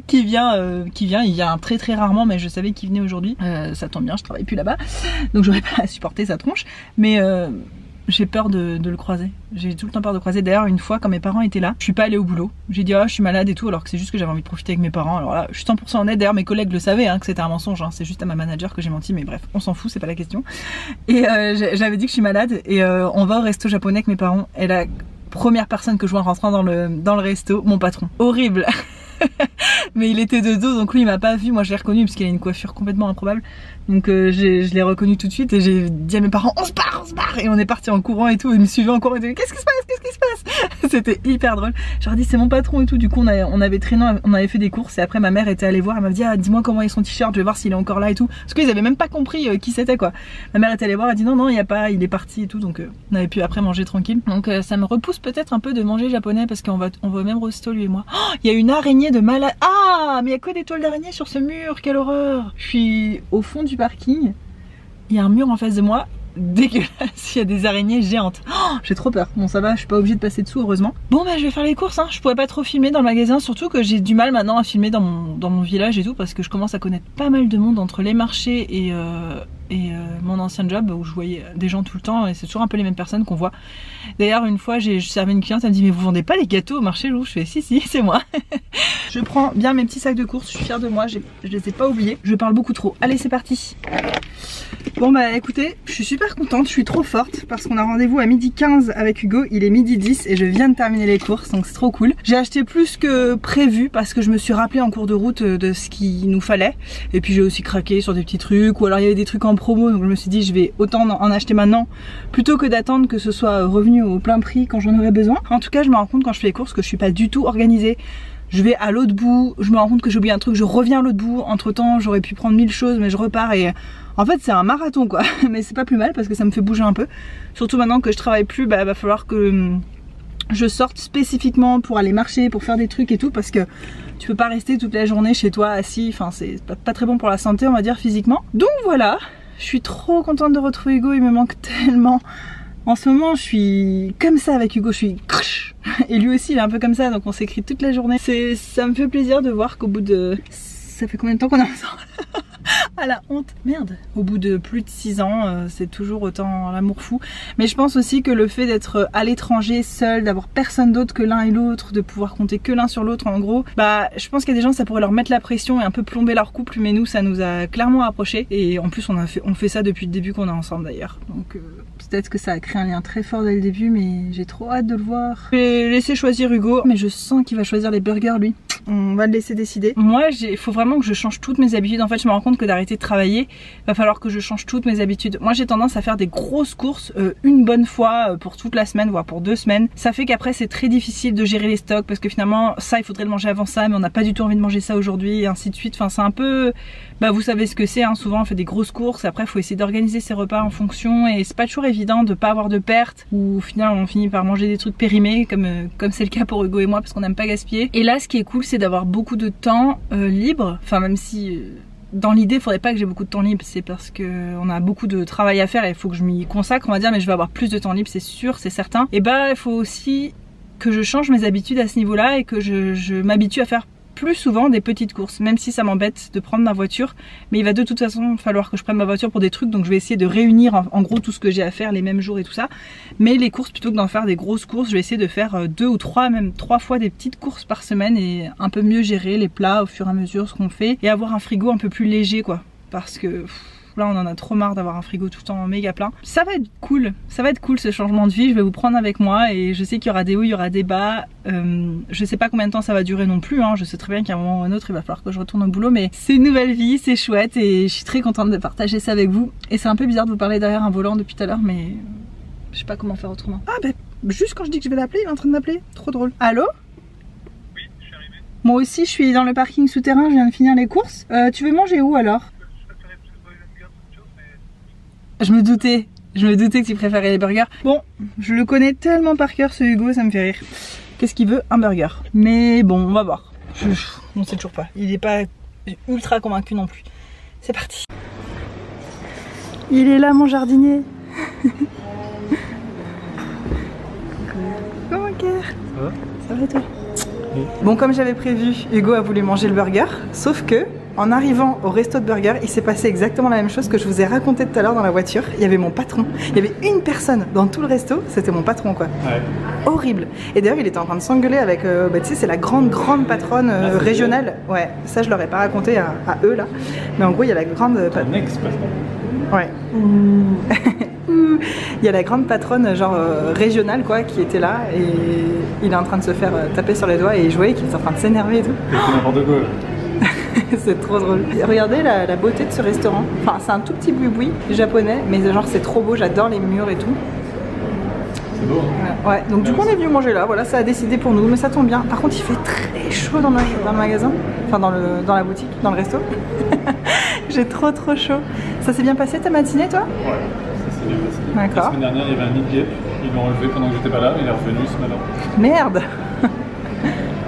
qui vient, il vient très rarement, mais je savais qu'il venait aujourd'hui. Ça tombe bien, je travaille plus là-bas, donc j'aurais pas à supporter sa tronche, mais j'ai peur de le croiser. J'ai tout le temps peur de croiser. D'ailleurs, une fois, quand mes parents étaient là, je suis pas allée au boulot. J'ai dit, ah, je suis malade et tout, alors que c'est juste que j'avais envie de profiter avec mes parents. Alors là, je suis 100% honnête. D'ailleurs, mes collègues le savaient, hein, que c'était un mensonge. Hein. C'est juste à ma manager que j'ai menti, mais bref, on s'en fout, c'est pas la question. Et j'avais dit que je suis malade et on va au resto japonais avec mes parents. Et la première personne que je vois en rentrant dans le resto, mon patron. Horrible. Mais il était de dos, donc lui il m'a pas vu. Moi je l'ai reconnu parce qu'il a une coiffure complètement improbable. Donc je l'ai reconnu tout de suite et j'ai dit à mes parents on se barre. Et on est parti en courant et tout. Ils me suivaient en courant et disaient qu'est-ce qui se passe. C'était hyper drôle. Je leur ai dit c'est mon patron et tout. Du coup on avait traîné, on avait fait des courses et après ma mère était allée voir. Elle m'a dit ah, dis-moi comment est son t-shirt, je vais voir s'il est encore là et tout. Parce qu'ils avaient même pas compris qui c'était quoi. Ma mère était allée voir, elle a dit non il y a pas, il est parti et tout. Donc on avait pu après manger tranquille. Donc ça me repousse peut-être un peu de manger japonais parce qu'on va au même resto lui et moi. Oh, il y a une araignée de malade. Ah, mais il y a quoi des toiles d'araignée sur ce mur, quelle horreur. Je suis au fond du parking, il y a un mur en face de moi, dégueulasse, il y a des araignées géantes. Oh, j'ai trop peur. Bon ça va, je suis pas obligée de passer dessous heureusement. Bon bah je vais faire les courses, hein. Je pourrais pas trop filmer dans le magasin, surtout que j'ai du mal maintenant à filmer dans mon village et tout, parce que je commence à connaître pas mal de monde entre les marchés et mon ancien job où je voyais des gens tout le temps et c'est toujours un peu les mêmes personnes qu'on voit. D'ailleurs une fois je servais une cliente, elle me dit mais vous vendez pas les gâteaux au marché? Je fais si c'est moi. Je prends bien mes petits sacs de courses, je suis fière de moi, je les ai pas oubliés. Je parle beaucoup trop. Allez c'est parti. Bon bah écoutez, je suis super contente, je suis trop forte parce qu'on a rendez-vous à 12h15 avec Hugo, il est 12h10 et je viens de terminer les courses donc c'est trop cool. J'ai acheté plus que prévu parce que je me suis rappelé en cours de route de ce qu'il nous fallait et puis j'ai aussi craqué sur des petits trucs ou alors il y avait des trucs en promo, donc je me suis dit je vais autant en acheter maintenant plutôt que d'attendre que ce soit revenu au plein prix quand j'en aurai besoin. En tout cas, je me rends compte quand je fais les courses que je suis pas du tout organisée. Je vais à l'autre bout, je me rends compte que j'ai oublié un truc, je reviens à l'autre bout. Entre temps, j'aurais pu prendre 1000 choses, mais je repars et en fait c'est un marathon quoi. Mais c'est pas plus mal parce que ça me fait bouger un peu. Surtout maintenant que je travaille plus, bah va falloir que je sorte spécifiquement pour aller marcher, pour faire des trucs et tout, parce que tu peux pas rester toute la journée chez toi assis, enfin c'est pas très bon pour la santé on va dire physiquement. Donc voilà, je suis trop contente de retrouver Hugo, il me manque tellement. En ce moment je suis comme ça avec Hugo, je suis et lui aussi il est un peu comme ça, donc on s'écrit toute la journée. Ça me fait plaisir de voir qu'au bout de... Ça fait combien de temps qu'on est ensemble? Ah la honte, merde. Au bout de plus de 6 ans, c'est toujours autant l'amour fou. Mais je pense aussi que le fait d'être à l'étranger seul, d'avoir personne d'autre que l'un et l'autre, de pouvoir compter que l'un sur l'autre en gros, bah je pense qu'il y a des gens ça pourrait leur mettre la pression et un peu plomber leur couple, mais nous ça nous a clairement rapprochés. Et en plus on fait ça depuis le début qu'on est ensemble d'ailleurs. Donc peut-être que ça a créé un lien très fort dès le début, mais j'ai trop hâte de le voir. Je vais laisser choisir Hugo, mais je sens qu'il va choisir les burgers lui. On va le laisser décider. Moi, il faut vraiment que je change toutes mes habitudes. En fait, je me rends compte que d'arrêter de travailler, va falloir que je change toutes mes habitudes. Moi, j'ai tendance à faire des grosses courses une bonne fois pour toute la semaine, voire pour 2 semaines. Ça fait qu'après, c'est très difficile de gérer les stocks parce que finalement, ça, il faudrait le manger avant ça, mais on n'a pas du tout envie de manger ça aujourd'hui et ainsi de suite. Enfin, c'est un peu... Bah, vous savez ce que c'est, hein. Souvent on fait des grosses courses, après il faut essayer d'organiser ses repas en fonction et c'est pas toujours évident de pas avoir de pertes ou au final on finit par manger des trucs périmés comme c'est le cas pour Hugo et moi parce qu'on n'aime pas gaspiller. Et là ce qui est cool c'est d'avoir beaucoup de temps libre, enfin même si... Dans l'idée, il faudrait pas que j'ai beaucoup de temps libre, c'est parce que on a beaucoup de travail à faire et il faut que je m'y consacre, on va dire, mais je vais avoir plus de temps libre, c'est sûr, c'est certain. Et bah, il faut aussi que je change mes habitudes à ce niveau-là et que je m'habitue à faire plus souvent des petites courses, même si ça m'embête de prendre ma voiture, mais il va de toute façon falloir que je prenne ma voiture pour des trucs, donc je vais essayer de réunir en gros tout ce que j'ai à faire les mêmes jours et tout ça. Mais les courses, plutôt que d'en faire des grosses courses, je vais essayer de faire 2 ou 3, même 3 fois des petites courses par semaine et un peu mieux gérer les plats au fur et à mesure ce qu'on fait et avoir un frigo un peu plus léger quoi, parce que là on en a trop marre d'avoir un frigo tout le temps méga plein. Ça va être cool ce changement de vie, je vais vous prendre avec moi et je sais qu'il y aura des hauts, il y aura des bas. Je sais pas combien de temps ça va durer non plus, hein. Je sais très bien qu'à un moment ou à un autre il va falloir que je retourne au boulot, mais c'est une nouvelle vie, c'est chouette et je suis très contente de partager ça avec vous. Et c'est un peu bizarre de vous parler derrière un volant depuis tout à l'heure, mais je sais pas comment faire autrement. Ah bah juste quand je dis que je vais l'appeler, il est en train de m'appeler, trop drôle. Allô? Oui, je suis arrivé. Moi aussi je suis dans le parking souterrain, je viens de finir les courses. Tu veux manger où alors? Je me doutais que tu préférais les burgers. Bon, je le connais tellement par cœur ce Hugo, ça me fait rire. Qu'est-ce qu'il veut? Un burger. Mais bon, on va voir. On sait toujours pas. Il est pas ultra convaincu non plus. C'est parti. Il est là mon jardinier. Comment Ker? Ça va? Ça va toi? Oui. Bon, comme j'avais prévu, Hugo a voulu manger le burger, sauf que en arrivant au resto de burger, il s'est passé exactement la même chose que je vous ai raconté tout à l'heure dans la voiture. Il y avait mon patron, il y avait une personne dans tout le resto, c'était mon patron quoi. Ouais. Horrible. Et d'ailleurs il était en train de s'engueuler avec, bah tu sais c'est la grande patronne régionale. Ouais, ça je leur ai pas raconté à eux là. Mais en gros il y a la grande... Ton ex-patron. Ouais. Il y a la grande patronne genre régionale quoi qui était là et il est en train de se faire taper sur les doigts et jouer, qu'il est en train de s'énerver et tout. C'est n'importe quoi. C'est trop drôle. Regardez la beauté de ce restaurant. Enfin c'est un tout petit boui-boui japonais mais genre c'est trop beau, j'adore les murs et tout. C'est beau hein. Ouais, donc du coup on est venu manger là, voilà ça a décidé pour nous mais ça tombe bien. Par contre il fait très chaud dans le magasin, enfin dans la boutique, dans le resto. J'ai trop chaud. Ça s'est bien passé ta matinée toi? Ouais, ça s'est bien passé. D'accord. La semaine dernière il y avait un nid de guêpe, ils l'ont relevé pendant que j'étais pas là mais il est revenu ce matin. Merde.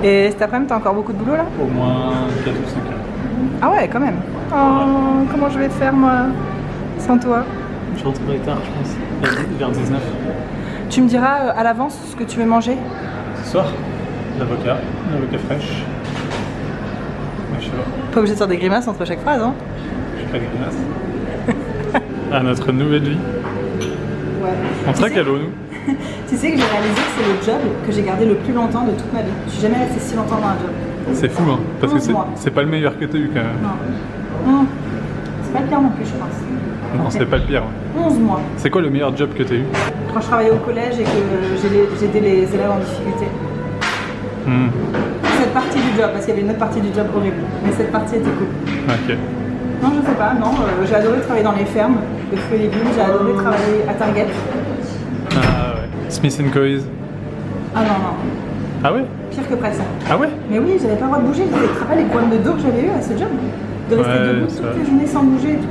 Et cet après-midi t'as encore beaucoup de boulot là? Au moins 4 ou 5 heures. Ah ouais quand même. Oh, comment je vais faire moi sans toi? Je rentrerai tard je pense, vers 19. Tu me diras à l'avance ce que tu veux manger? Ce soir, l'avocat fraîche. Je sais pas. Pas obligé de faire des grimaces entre chaque phrase hein? Je fais pas de grimaces. À notre nouvelle vie. Ouais. On sera qu'à l'eau nous. Tu sais que j'ai réalisé que c'est le job que j'ai gardé le plus longtemps de toute ma vie. Je suis jamais restée si longtemps dans un job. C'est fou hein, parce que c'est pas le meilleur que t'as eu quand même. Non. C'est pas le pire non plus je pense. Non, c'est pas le pire. 11 mois. C'est quoi le meilleur job que t'as eu? Quand je travaillais au collège et que j'aidais les élèves en difficulté. Cette partie du job, parce qu'il y avait une autre partie du job horrible. Mais cette partie était cool. Ok. Non, je sais pas, non. J'ai adoré travailler dans les fermes de fruits et légumes. J'ai adoré travailler à Target. Ah ouais. Smith & Co's. Ah non, non. Ah ouais? Pire que presque. Ah ouais? Mais oui, j'avais pas le droit de bouger. Tu te rappelles les problèmes de dos que j'avais eu à ce job? De rester Ouais, debout c'est toute vrai. la journée sans bouger et tout.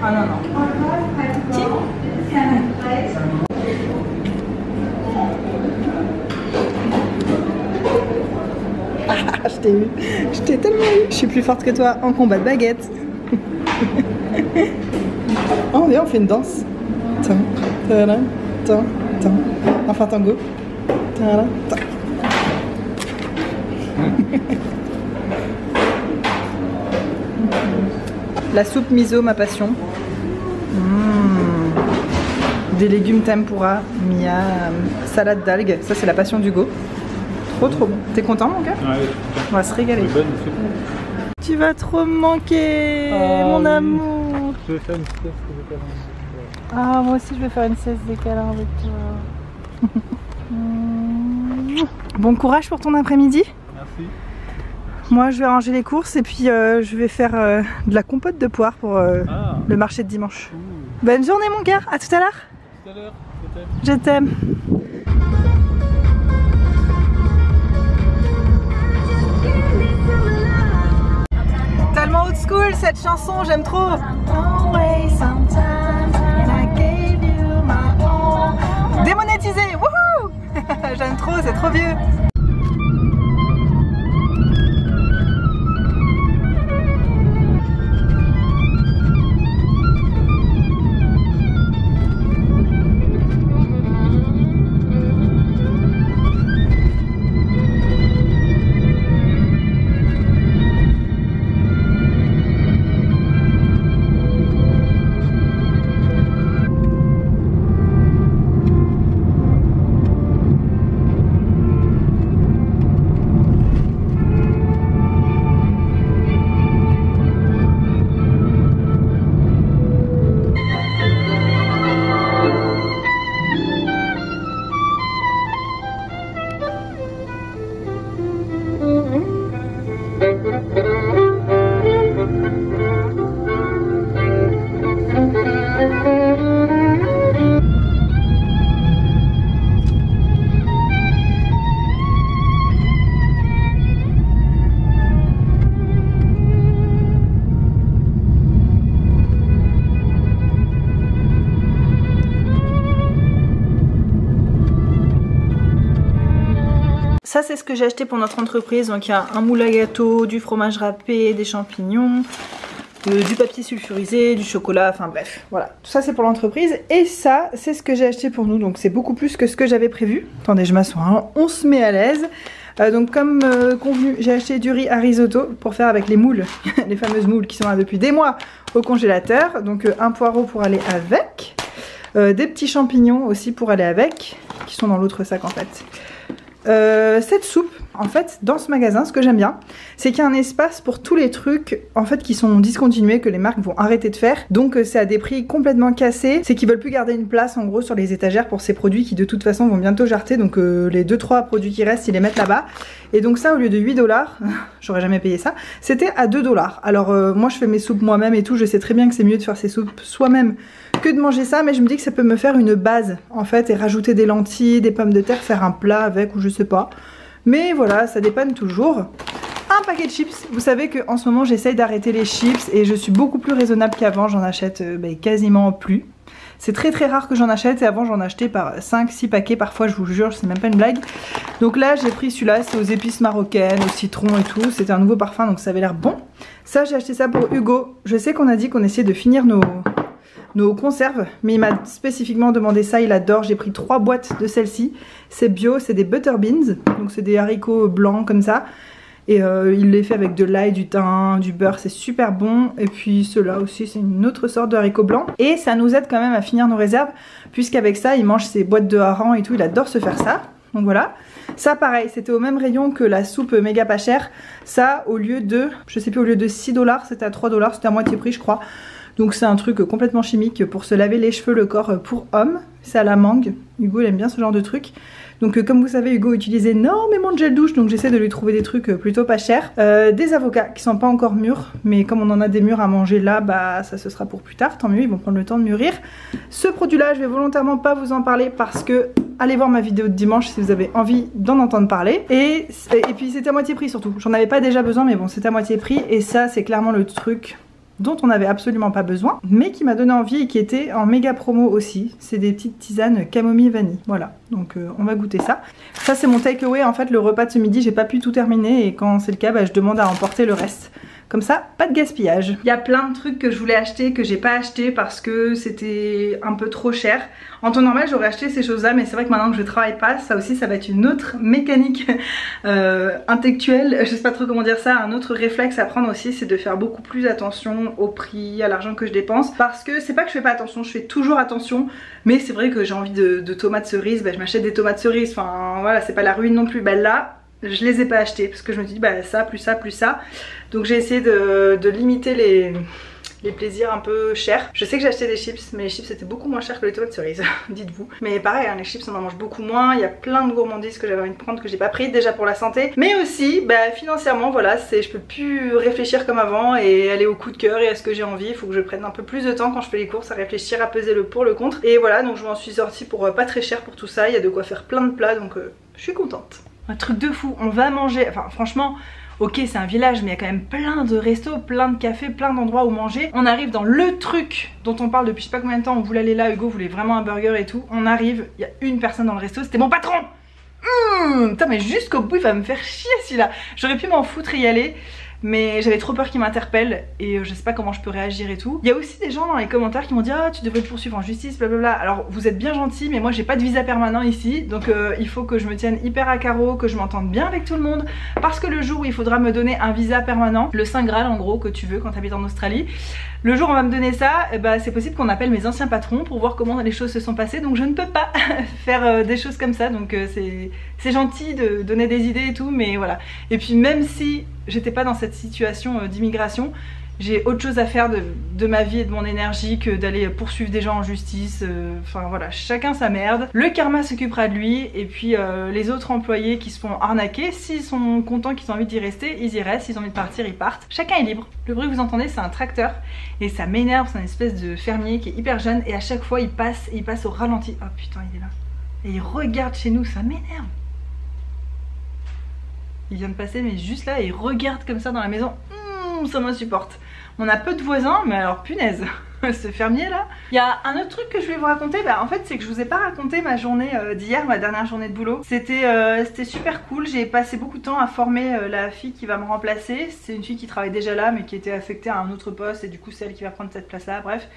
Ah non, non. Si. Ah, je t'ai eu. Je t'ai tellement eu. Je suis plus forte que toi en combat de baguette. Oh, viens, on fait une danse. Tiens, tiens, tiens, tiens. Enfin, tango. Tiens, tiens. La soupe miso, ma passion. Des légumes tempura, miam, salade d'algues. Ça, c'est la passion d'Hugo. Trop, trop bon. T'es content, mon gars? Ouais, On va se régaler. c'est bonne, c'est bon. Tu vas trop me manquer, Oh, mon oui. amour. Je vais faire une sieste de câlin. Ah, moi aussi, je vais faire une sieste des câlins avec toi. Bon courage pour ton après-midi. Merci. Moi, je vais ranger les courses et puis je vais faire de la compote de poire pour Ah, le marché de dimanche. cool. Bonne journée, mon gars. À tout à l'heure. Tout à l'heure, je t'aime. Je t'aime. Tellement old school cette chanson, j'aime trop. Démonétisé, wouhou. J'aime trop, c'est trop vieux. Ça, c'est ce que j'ai acheté pour notre entreprise. Donc il y a un moule à gâteau, du fromage râpé, des champignons, du papier sulfurisé, du chocolat, enfin bref, voilà. Tout ça c'est pour l'entreprise. Et ça, c'est ce que j'ai acheté pour nous. Donc c'est beaucoup plus que ce que j'avais prévu. Attendez, je m'assois, hein. On se met à l'aise. Donc comme convenu, j'ai acheté du riz à risotto pour faire avec les moules, les fameuses moules qui sont là depuis des mois au congélateur. Donc un poireau pour aller avec, des petits champignons aussi pour aller avec, qui sont dans l'autre sac en fait. Cette soupe, en fait, dans ce magasin, ce que j'aime bien, c'est qu'il y a un espace pour tous les trucs, en fait, qui sont discontinués, que les marques vont arrêter de faire. Donc c'est à des prix complètement cassés. C'est qu'ils veulent plus garder une place, en gros, sur les étagères pour ces produits qui, de toute façon, vont bientôt jarter. Donc les 2-3 produits qui restent, ils les mettent là-bas. Et donc ça, au lieu de 8$, j'aurais jamais payé ça, c'était à 2$. Alors moi, je fais mes soupes moi-même et tout. Je sais très bien que c'est mieux de faire ses soupes soi-même que de manger ça, mais je me dis que ça peut me faire une base en fait, et rajouter des lentilles, des pommes de terre, faire un plat avec ou je sais pas. Mais voilà, ça dépanne toujours. Un paquet de chips. Vous savez qu'en ce moment j'essaye d'arrêter les chips et je suis beaucoup plus raisonnable qu'avant, j'en achète quasiment plus. C'est très très rare que j'en achète et avant j'en achetais par 5-6 paquets parfois, je vous jure, c'est même pas une blague. Donc là j'ai pris celui-là, c'est aux épices marocaines, au citron et tout, c'était un nouveau parfum donc ça avait l'air bon. Ça j'ai acheté ça pour Hugo. Je sais qu'on a dit qu'on essayait de finir nos conserves, mais il m'a spécifiquement demandé ça, il adore. J'ai pris 3 boîtes de celles-ci, c'est bio, c'est des butter beans, donc c'est des haricots blancs comme ça, et il les fait avec de l'ail, du thym, du beurre, c'est super bon. Et puis ceux-là aussi, c'est une autre sorte de haricots blancs, et ça nous aide quand même à finir nos réserves, puisqu'avec ça il mange ses boîtes de harengs et tout, il adore se faire ça. Donc voilà, ça pareil, c'était au même rayon que la soupe méga pas chère. Ça, au lieu de, je sais plus, au lieu de 6$, c'était à 3$, c'était à moitié prix je crois. Donc c'est un truc complètement chimique pour se laver les cheveux, le corps pour homme. C'est à la mangue. Hugo il aime bien ce genre de truc. Donc comme vous savez, Hugo utilise énormément de gel douche, donc j'essaie de lui trouver des trucs plutôt pas chers. Des avocats qui sont pas encore mûrs, mais comme on en a des mûrs à manger là, bah ça ce sera pour plus tard, tant mieux, ils vont prendre le temps de mûrir. Ce produit là, je vais volontairement pas vous en parler parce que allez voir ma vidéo de dimanche si vous avez envie d'en entendre parler. Et puis c'est à moitié prix surtout, j'en avais pas déjà besoin mais bon c'est à moitié prix et ça c'est clairement le truc dont on n'avait absolument pas besoin, mais qui m'a donné envie et qui était en méga promo aussi. C'est des petites tisanes camomille vanille. Voilà, donc on va goûter ça. Ça c'est mon takeaway, en fait le repas de ce midi, j'ai pas pu tout terminer et quand c'est le cas, bah, je demande à emporter le reste. Comme ça, pas de gaspillage. Il y a plein de trucs que je voulais acheter que j'ai pas acheté parce que c'était un peu trop cher. En temps normal, j'aurais acheté ces choses-là, mais c'est vrai que maintenant que je travaille pas, ça aussi, ça va être une autre mécanique intellectuelle. Je sais pas trop comment dire ça. Un autre réflexe à prendre aussi, c'est de faire beaucoup plus attention au prix, à l'argent que je dépense. Parce que c'est pas que je fais pas attention, je fais toujours attention. Mais c'est vrai que j'ai envie de tomates cerises, bah, je m'achète des tomates cerises. Enfin voilà, c'est pas la ruine non plus. Bah là, je les ai pas achetées parce que je me dis bah ça, plus ça, plus ça. Donc j'ai essayé de limiter les plaisirs un peu chers. Je sais que j'ai acheté des chips, mais les chips c'était beaucoup moins cher que les tomates cerises, dites-vous. Mais pareil, hein, les chips on en mange beaucoup moins. Il y a plein de gourmandises que j'avais envie de prendre que j'ai pas pris, déjà pour la santé. Mais aussi, bah, financièrement, voilà, je peux plus réfléchir comme avant et aller au coup de cœur et à ce que j'ai envie. Il faut que je prenne un peu plus de temps quand je fais les courses à réfléchir, à peser le pour, le contre. Et voilà, donc je m'en suis sortie pour pas très cher pour tout ça. Il y a de quoi faire plein de plats, donc je suis contente. Un truc de fou, on va manger, enfin franchement... Ok c'est un village mais il y a quand même plein de restos, plein de cafés, plein d'endroits où manger. On arrive dans le truc dont on parle depuis je sais pas combien de temps, on voulait aller là, Hugo voulait vraiment un burger et tout. On arrive, il y a une personne dans le resto, c'était mon patron. Putain mais jusqu'au bout il va me faire chier celui-là. J'aurais pu m'en foutre et y aller. Mais j'avais trop peur qu'il m'interpelle et je sais pas comment je peux réagir et tout. Il y a aussi des gens dans les commentaires qui m'ont dit ah tu devrais te poursuivre en justice blablabla. Alors vous êtes bien gentils mais moi j'ai pas de visa permanent ici. Donc il faut que je me tienne hyper à carreau, que je m'entende bien avec tout le monde. Parce que le jour où il faudra me donner un visa permanent, le Saint Graal en gros que tu veux quand tu habites en Australie, le jour où on va me donner ça, bah, c'est possible qu'on appelle mes anciens patrons pour voir comment les choses se sont passées. Donc je ne peux pas faire des choses comme ça. Donc c'est gentil de donner des idées et tout mais voilà. Et puis même si j'étais pas dans cette situation d'immigration, j'ai autre chose à faire de ma vie et de mon énergie que d'aller poursuivre des gens en justice. Enfin voilà, chacun sa merde. Le karma s'occupera de lui et puis les autres employés qui se font arnaquer, s'ils sont contents, qu'ils ont envie d'y rester, ils y restent, s'ils ont envie de partir, ils partent. Chacun est libre. Le bruit que vous entendez c'est un tracteur et ça m'énerve, c'est une espèce de fermier qui est hyper jeune et à chaque fois il passe au ralenti. Oh putain il est là. Et il regarde chez nous, ça m'énerve. Il vient de passer mais juste là et il regarde comme ça dans la maison. Ça m'insupporte. On a peu de voisins mais alors punaise. Ce fermier là. Il y a un autre truc que je voulais vous raconter, bah en fait c'est que je vous ai pas raconté ma journée d'hier, ma dernière journée de boulot. C'était super cool, j'ai passé beaucoup de temps à former la fille qui va me remplacer. C'est une fille qui travaille déjà là mais qui était affectée à un autre poste et du coup c'est elle qui va prendre cette place là, bref.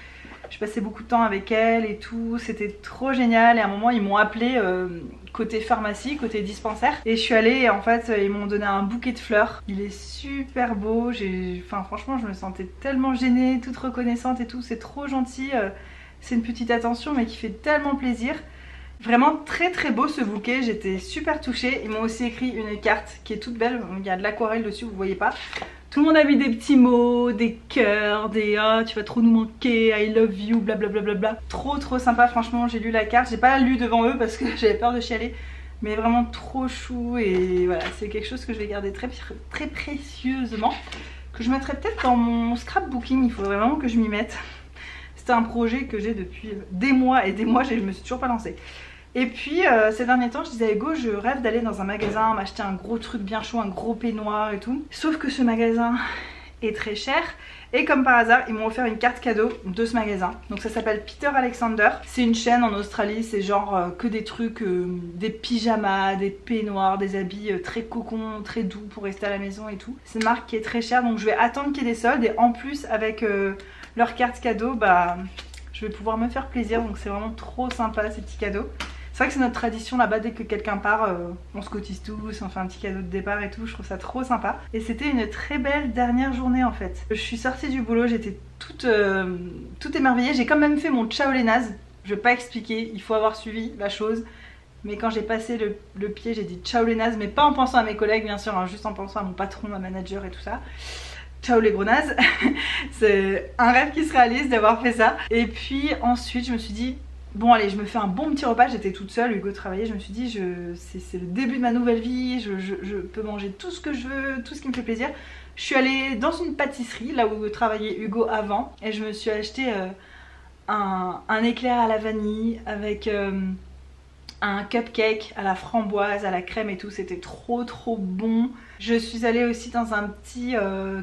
Je passais beaucoup de temps avec elle et tout, c'était trop génial et à un moment ils m'ont appelé côté pharmacie, côté dispensaire et je suis allée et en fait ils m'ont donné un bouquet de fleurs. Il est super beau, enfin franchement je me sentais tellement gênée, toute reconnaissante et tout, c'est trop gentil, c'est une petite attention mais qui fait tellement plaisir. Vraiment très très beau ce bouquet, j'étais super touchée. Ils m'ont aussi écrit une carte qui est toute belle, il y a de l'aquarelle dessus, vous voyez pas. Tout le monde a mis des petits mots, des cœurs, des ah tu vas trop nous manquer, I love you, blablabla. Trop trop sympa, franchement j'ai lu la carte, j'ai pas lu devant eux parce que j'avais peur de chialer. Mais vraiment trop chou et voilà, c'est quelque chose que je vais garder très précieusement. Que je mettrai peut-être dans mon scrapbooking, il faudrait vraiment que je m'y mette. C'est un projet que j'ai depuis des mois et des mois, je me suis toujours pas lancée. Et puis ces derniers temps je disais à Hugo je rêve d'aller dans un magasin m'acheter un gros truc bien chaud, un gros peignoir et tout. Sauf que ce magasin est très cher et comme par hasard ils m'ont offert une carte cadeau de ce magasin. Donc ça s'appelle Peter Alexander, c'est une chaîne en Australie, c'est genre que des trucs, des pyjamas, des peignoirs, des habits très cocon, très doux pour rester à la maison et tout. C'est une marque qui est très chère donc je vais attendre qu'il y ait des soldes et en plus avec leur carte cadeau bah je vais pouvoir me faire plaisir donc c'est vraiment trop sympa ces petits cadeaux. C'est vrai que c'est notre tradition là-bas, dès que quelqu'un part, on se cotise tous, on fait un petit cadeau de départ et tout, je trouve ça trop sympa. Et c'était une très belle dernière journée en fait. Je suis sortie du boulot, j'étais toute émerveillée, j'ai quand même fait mon ciao les nazes. Je vais pas expliquer, il faut avoir suivi la chose. Mais quand j'ai passé le pied, j'ai dit ciao les nazes, mais pas en pensant à mes collègues bien sûr, hein, juste en pensant à mon patron, ma manager et tout ça. ciao les gros nazes. C'est un rêve qui se réalise d'avoir fait ça. Et puis ensuite je me suis dit bon allez, je me fais un bon petit repas. J'étais toute seule, Hugo travaillait. Je me suis dit c'est le début de ma nouvelle vie, je peux manger tout ce que je veux, tout ce qui me fait plaisir. Je suis allée dans une pâtisserie là où travaillait Hugo avant et je me suis acheté un éclair à la vanille avec un cupcake à la framboise, à la crème et tout. C'était trop bon. Je suis allée aussi dans un petit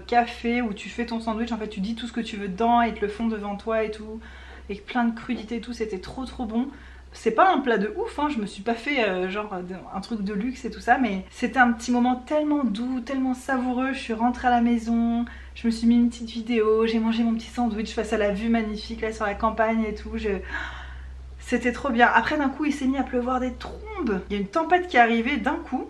café où tu fais ton sandwich. En fait tu dis tout ce que tu veux dedans et ils te le font devant toi et tout, avec plein de crudités et tout. C'était trop bon. C'est pas un plat de ouf, hein. Je me suis pas fait genre un truc de luxe et tout ça, mais c'était un petit moment tellement doux, tellement savoureux. Je suis rentrée à la maison, je me suis mis une petite vidéo, j'ai mangé mon petit sandwich face à la vue magnifique là sur la campagne et tout. C'était trop bien. Après d'un coup il s'est mis à pleuvoir des trombes. Il y a une tempête qui est arrivée d'un coup.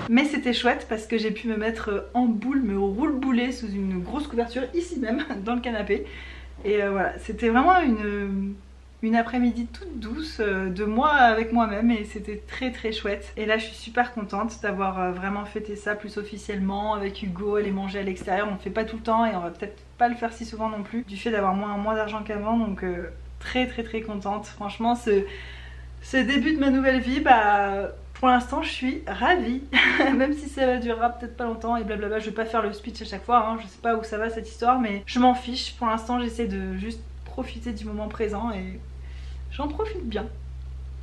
Mais c'était chouette parce que j'ai pu me mettre en boule, me roule-bouler sous une grosse couverture ici même, dans le canapé. Et voilà, c'était vraiment une après-midi toute douce de moi avec moi-même et c'était très chouette. Et là je suis super contente d'avoir vraiment fêté ça plus officiellement avec Hugo, aller manger à l'extérieur. On ne fait pas tout le temps et on va peut-être pas le faire si souvent non plus, du fait d'avoir moins d'argent qu'avant. Donc très contente. Franchement ce début de ma nouvelle vie, bah... Pour l'instant je suis ravie, même si ça durera peut-être pas longtemps et blablabla. Je vais pas faire le speech à chaque fois, hein. Je sais pas où ça va cette histoire, mais je m'en fiche. Pour l'instant j'essaie de juste profiter du moment présent et j'en profite bien.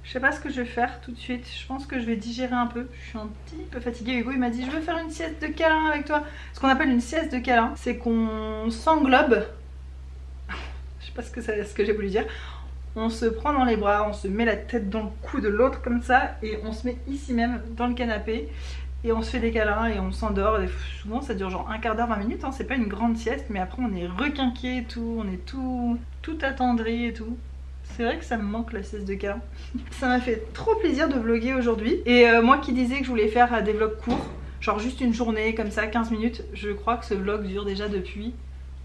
Je sais pas ce que je vais faire tout de suite, je pense que je vais digérer un peu. Je suis un petit peu fatiguée. Hugo il m'a dit je veux faire une sieste de câlin avec toi. Ce qu'on appelle une sieste de câlin, c'est qu'on s'englobe. Je sais pas ce que j'ai voulu dire. On se prend dans les bras, on se met la tête dans le cou de l'autre comme ça et on se met ici même dans le canapé et on se fait des câlins et on s'endort. Souvent ça dure genre un quart d'heure, 20 minutes, hein. C'est pas une grande sieste mais après on est requinqué et tout, on est tout attendri et tout. C'est vrai que ça me manque la sieste de câlin. Ça m'a fait trop plaisir de vlogger aujourd'hui. Et moi qui disais que je voulais faire des vlogs courts, genre juste une journée comme ça, 15 minutes, je crois que ce vlog dure déjà depuis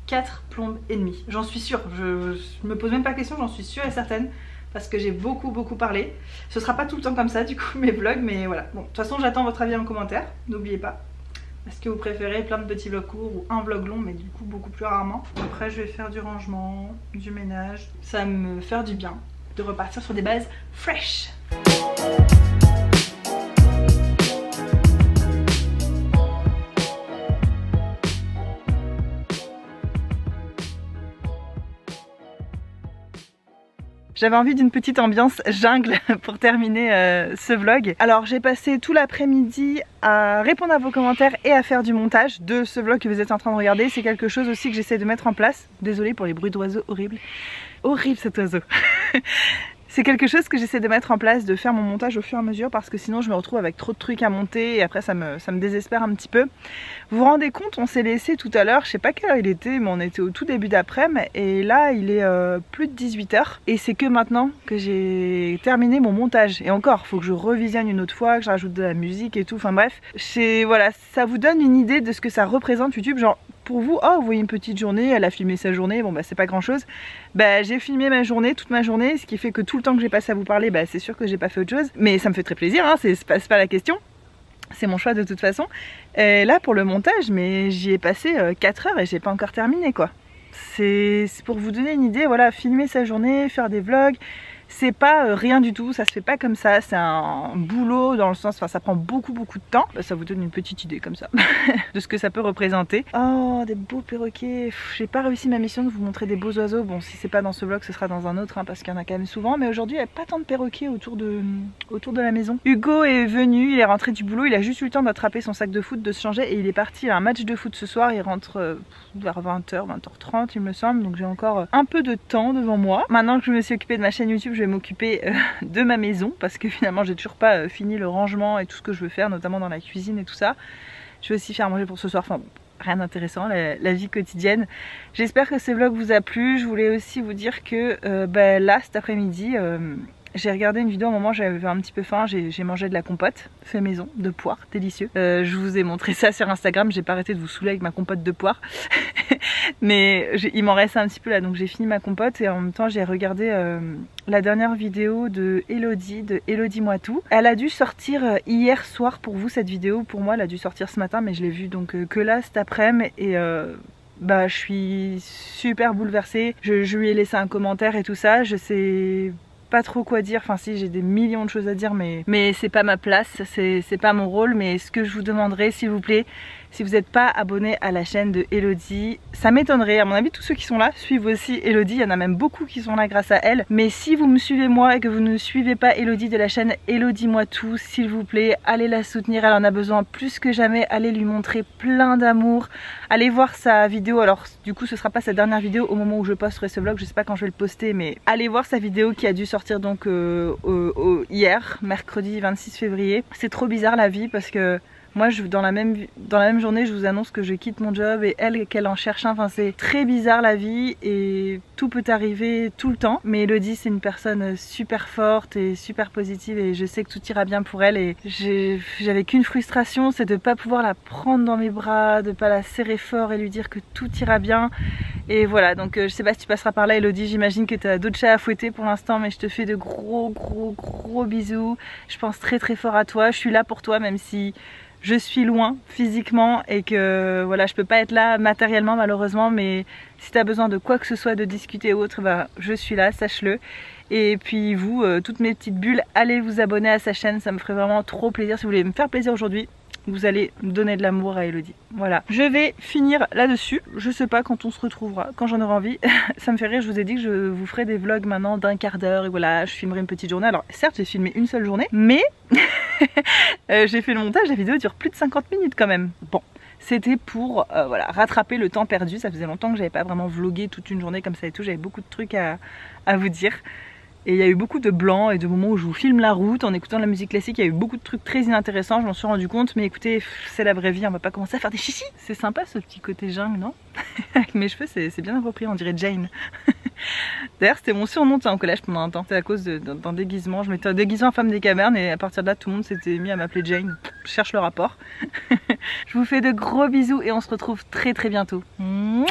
4 plombes et demie. J'en suis sûre, je me pose même pas la question, j'en suis sûre et certaine. Parce que j'ai beaucoup parlé. Ce sera pas tout le temps comme ça du coup mes vlogs, mais voilà. Bon, de toute façon j'attends votre avis en commentaire, n'oubliez pas. Est-ce que vous préférez plein de petits vlogs courts ou un vlog long, mais du coup beaucoup plus rarement. Après je vais faire du rangement, du ménage. Ça va me faire du bien de repartir sur des bases fresh. J'avais envie d'une petite ambiance jungle pour terminer ce vlog. Alors j'ai passé tout l'après-midi à répondre à vos commentaires et à faire du montage de ce vlog que vous êtes en train de regarder. C'est quelque chose aussi que j'essaie de mettre en place. Désolée pour les bruits d'oiseaux horribles. Horrible cet oiseau. C'est quelque chose que j'essaie de mettre en place, de faire mon montage au fur et à mesure parce que sinon je me retrouve avec trop de trucs à monter et après ça me désespère un petit peu. Vous vous rendez compte, on s'est laissé tout à l'heure, je sais pas quelle heure il était, mais on était au tout début d'après-midi et là il est plus de 18 h et c'est que maintenant que j'ai terminé mon montage. Et encore, faut que je revisionne une autre fois, que je rajoute de la musique et tout, enfin bref. Voilà, ça vous donne une idée de ce que ça représente YouTube, genre pour vous, oh vous voyez une petite journée, elle a filmé sa journée, bon bah c'est pas grand chose. Bah j'ai filmé ma journée, toute ma journée, ce qui fait que tout le temps que j'ai passé à vous parler, bah c'est sûr que j'ai pas fait autre chose. Mais ça me fait très plaisir, hein, c'est pas la question. C'est mon choix de toute façon. Et là pour le montage, mais j'y ai passé 4 heures et j'ai pas encore terminé quoi. C'est pour vous donner une idée, voilà, filmer sa journée, faire des vlogs. C'est pas rien du tout, ça se fait pas comme ça, c'est un boulot dans le sens, enfin ça prend beaucoup de temps. Ça vous donne une petite idée comme ça de ce que ça peut représenter. Oh des beaux perroquets, j'ai pas réussi ma mission de vous montrer des beaux oiseaux. Bon si c'est pas dans ce vlog ce sera dans un autre hein, parce qu'il y en a quand même souvent. Mais aujourd'hui il n'y a pas tant de perroquets autour de la maison. Hugo est venu, il est rentré du boulot, il a juste eu le temps d'attraper son sac de foot, de se changer et il est parti à un match de foot ce soir. Il rentre vers 20 h, 20 h30 il me semble, donc j'ai encore un peu de temps devant moi. Maintenant que je me suis occupée de ma chaîne YouTube, je vais m'occuper de ma maison parce que finalement j'ai toujours pas fini le rangement et tout ce que je veux faire, notamment dans la cuisine et tout ça. Je vais aussi faire manger pour ce soir, enfin rien d'intéressant, la vie quotidienne. J'espère que ce vlog vous a plu. Je voulais aussi vous dire que là cet après-midi J'ai regardé une vidéo à un moment, j'avais un petit peu faim, j'ai mangé de la compote fait maison de poire, délicieux. Je vous ai montré ça sur Instagram, j'ai pas arrêté de vous saouler avec ma compote de poire. Mais il m'en reste un petit peu là, donc j'ai fini ma compote et en même temps j'ai regardé la dernière vidéo de Elodie Moi Tout. Elle a dû sortir hier soir pour vous cette vidéo, pour moi elle a dû sortir ce matin mais je l'ai vue donc que là cet après-midi et bah je suis super bouleversée. Je lui ai laissé un commentaire et tout ça, je sais pas trop quoi dire, enfin si j'ai des millions de choses à dire mais c'est pas ma place, c'est pas mon rôle. Mais ce que je vous demanderai s'il vous plaît, si vous n'êtes pas abonné à la chaîne de Elodie, ça m'étonnerait, à mon avis tous ceux qui sont là suivent aussi Elodie, il y en a même beaucoup qui sont là grâce à elle. Mais si vous me suivez moi et que vous ne suivez pas Elodie de la chaîne Elodie Moi Tout, s'il vous plaît, allez la soutenir, elle en a besoin plus que jamais, allez lui montrer plein d'amour, allez voir sa vidéo. Alors du coup ce sera pas sa dernière vidéo au moment où je posterai ce vlog, je sais pas quand je vais le poster, mais allez voir sa vidéo qui a dû sortir donc hier, mercredi 26 février. C'est trop bizarre la vie parce que moi dans la même journée je vous annonce que je quitte mon job et elle qu'elle en cherche un. Enfin c'est très bizarre la vie et tout peut arriver tout le temps. Mais Elodie c'est une personne super forte et super positive et je sais que tout ira bien pour elle. Et j'avais qu'une frustration, c'est de pas pouvoir la prendre dans mes bras, de pas la serrer fort et lui dire que tout ira bien. Et voilà, donc je sais pas si tu passeras par là Elodie, j'imagine que tu as d'autres chats à fouetter pour l'instant, mais je te fais de gros bisous. Je pense très fort à toi, je suis là pour toi même si je suis loin physiquement et que voilà je peux pas être là matériellement malheureusement, mais si tu as besoin de quoi que ce soit, de discuter ou autre, bah je suis là, sache-le. Et puis vous, toutes mes petites bulles, allez vous abonner à sa chaîne, ça me ferait vraiment trop plaisir. Si vous voulez me faire plaisir aujourd'hui, vous allez donner de l'amour à Elodie. Voilà, je vais finir là-dessus. Je sais pas quand on se retrouvera, quand j'en aurai envie. Ça me fait rire, je vous ai dit que je vous ferai des vlogs maintenant d'1 quart d'heure et voilà, je filmerai une petite journée. Alors certes j'ai filmé une seule journée, mais j'ai fait le montage, la vidéo dure plus de 50 minutes quand même. Bon, c'était pour voilà, rattraper le temps perdu. Ça faisait longtemps que j'avais pas vraiment vlogué toute une journée comme ça et tout, j'avais beaucoup de trucs à vous dire. Et il y a eu beaucoup de blancs et de moments où je vous filme la route en écoutant de la musique classique. Il y a eu beaucoup de trucs très inintéressants, je m'en suis rendu compte. Mais écoutez, c'est la vraie vie, on va pas commencer à faire des chichis. C'est sympa ce petit côté jungle, non? Avec mes cheveux, c'est bien approprié, on dirait Jane. D'ailleurs, c'était mon surnom au collège pendant un temps. C'était à cause d'un déguisement. Je m'étais déguisée en femme des cavernes et à partir de là, tout le monde s'était mis à m'appeler Jane. Je cherche le rapport. Je vous fais de gros bisous et on se retrouve très bientôt. Mouah.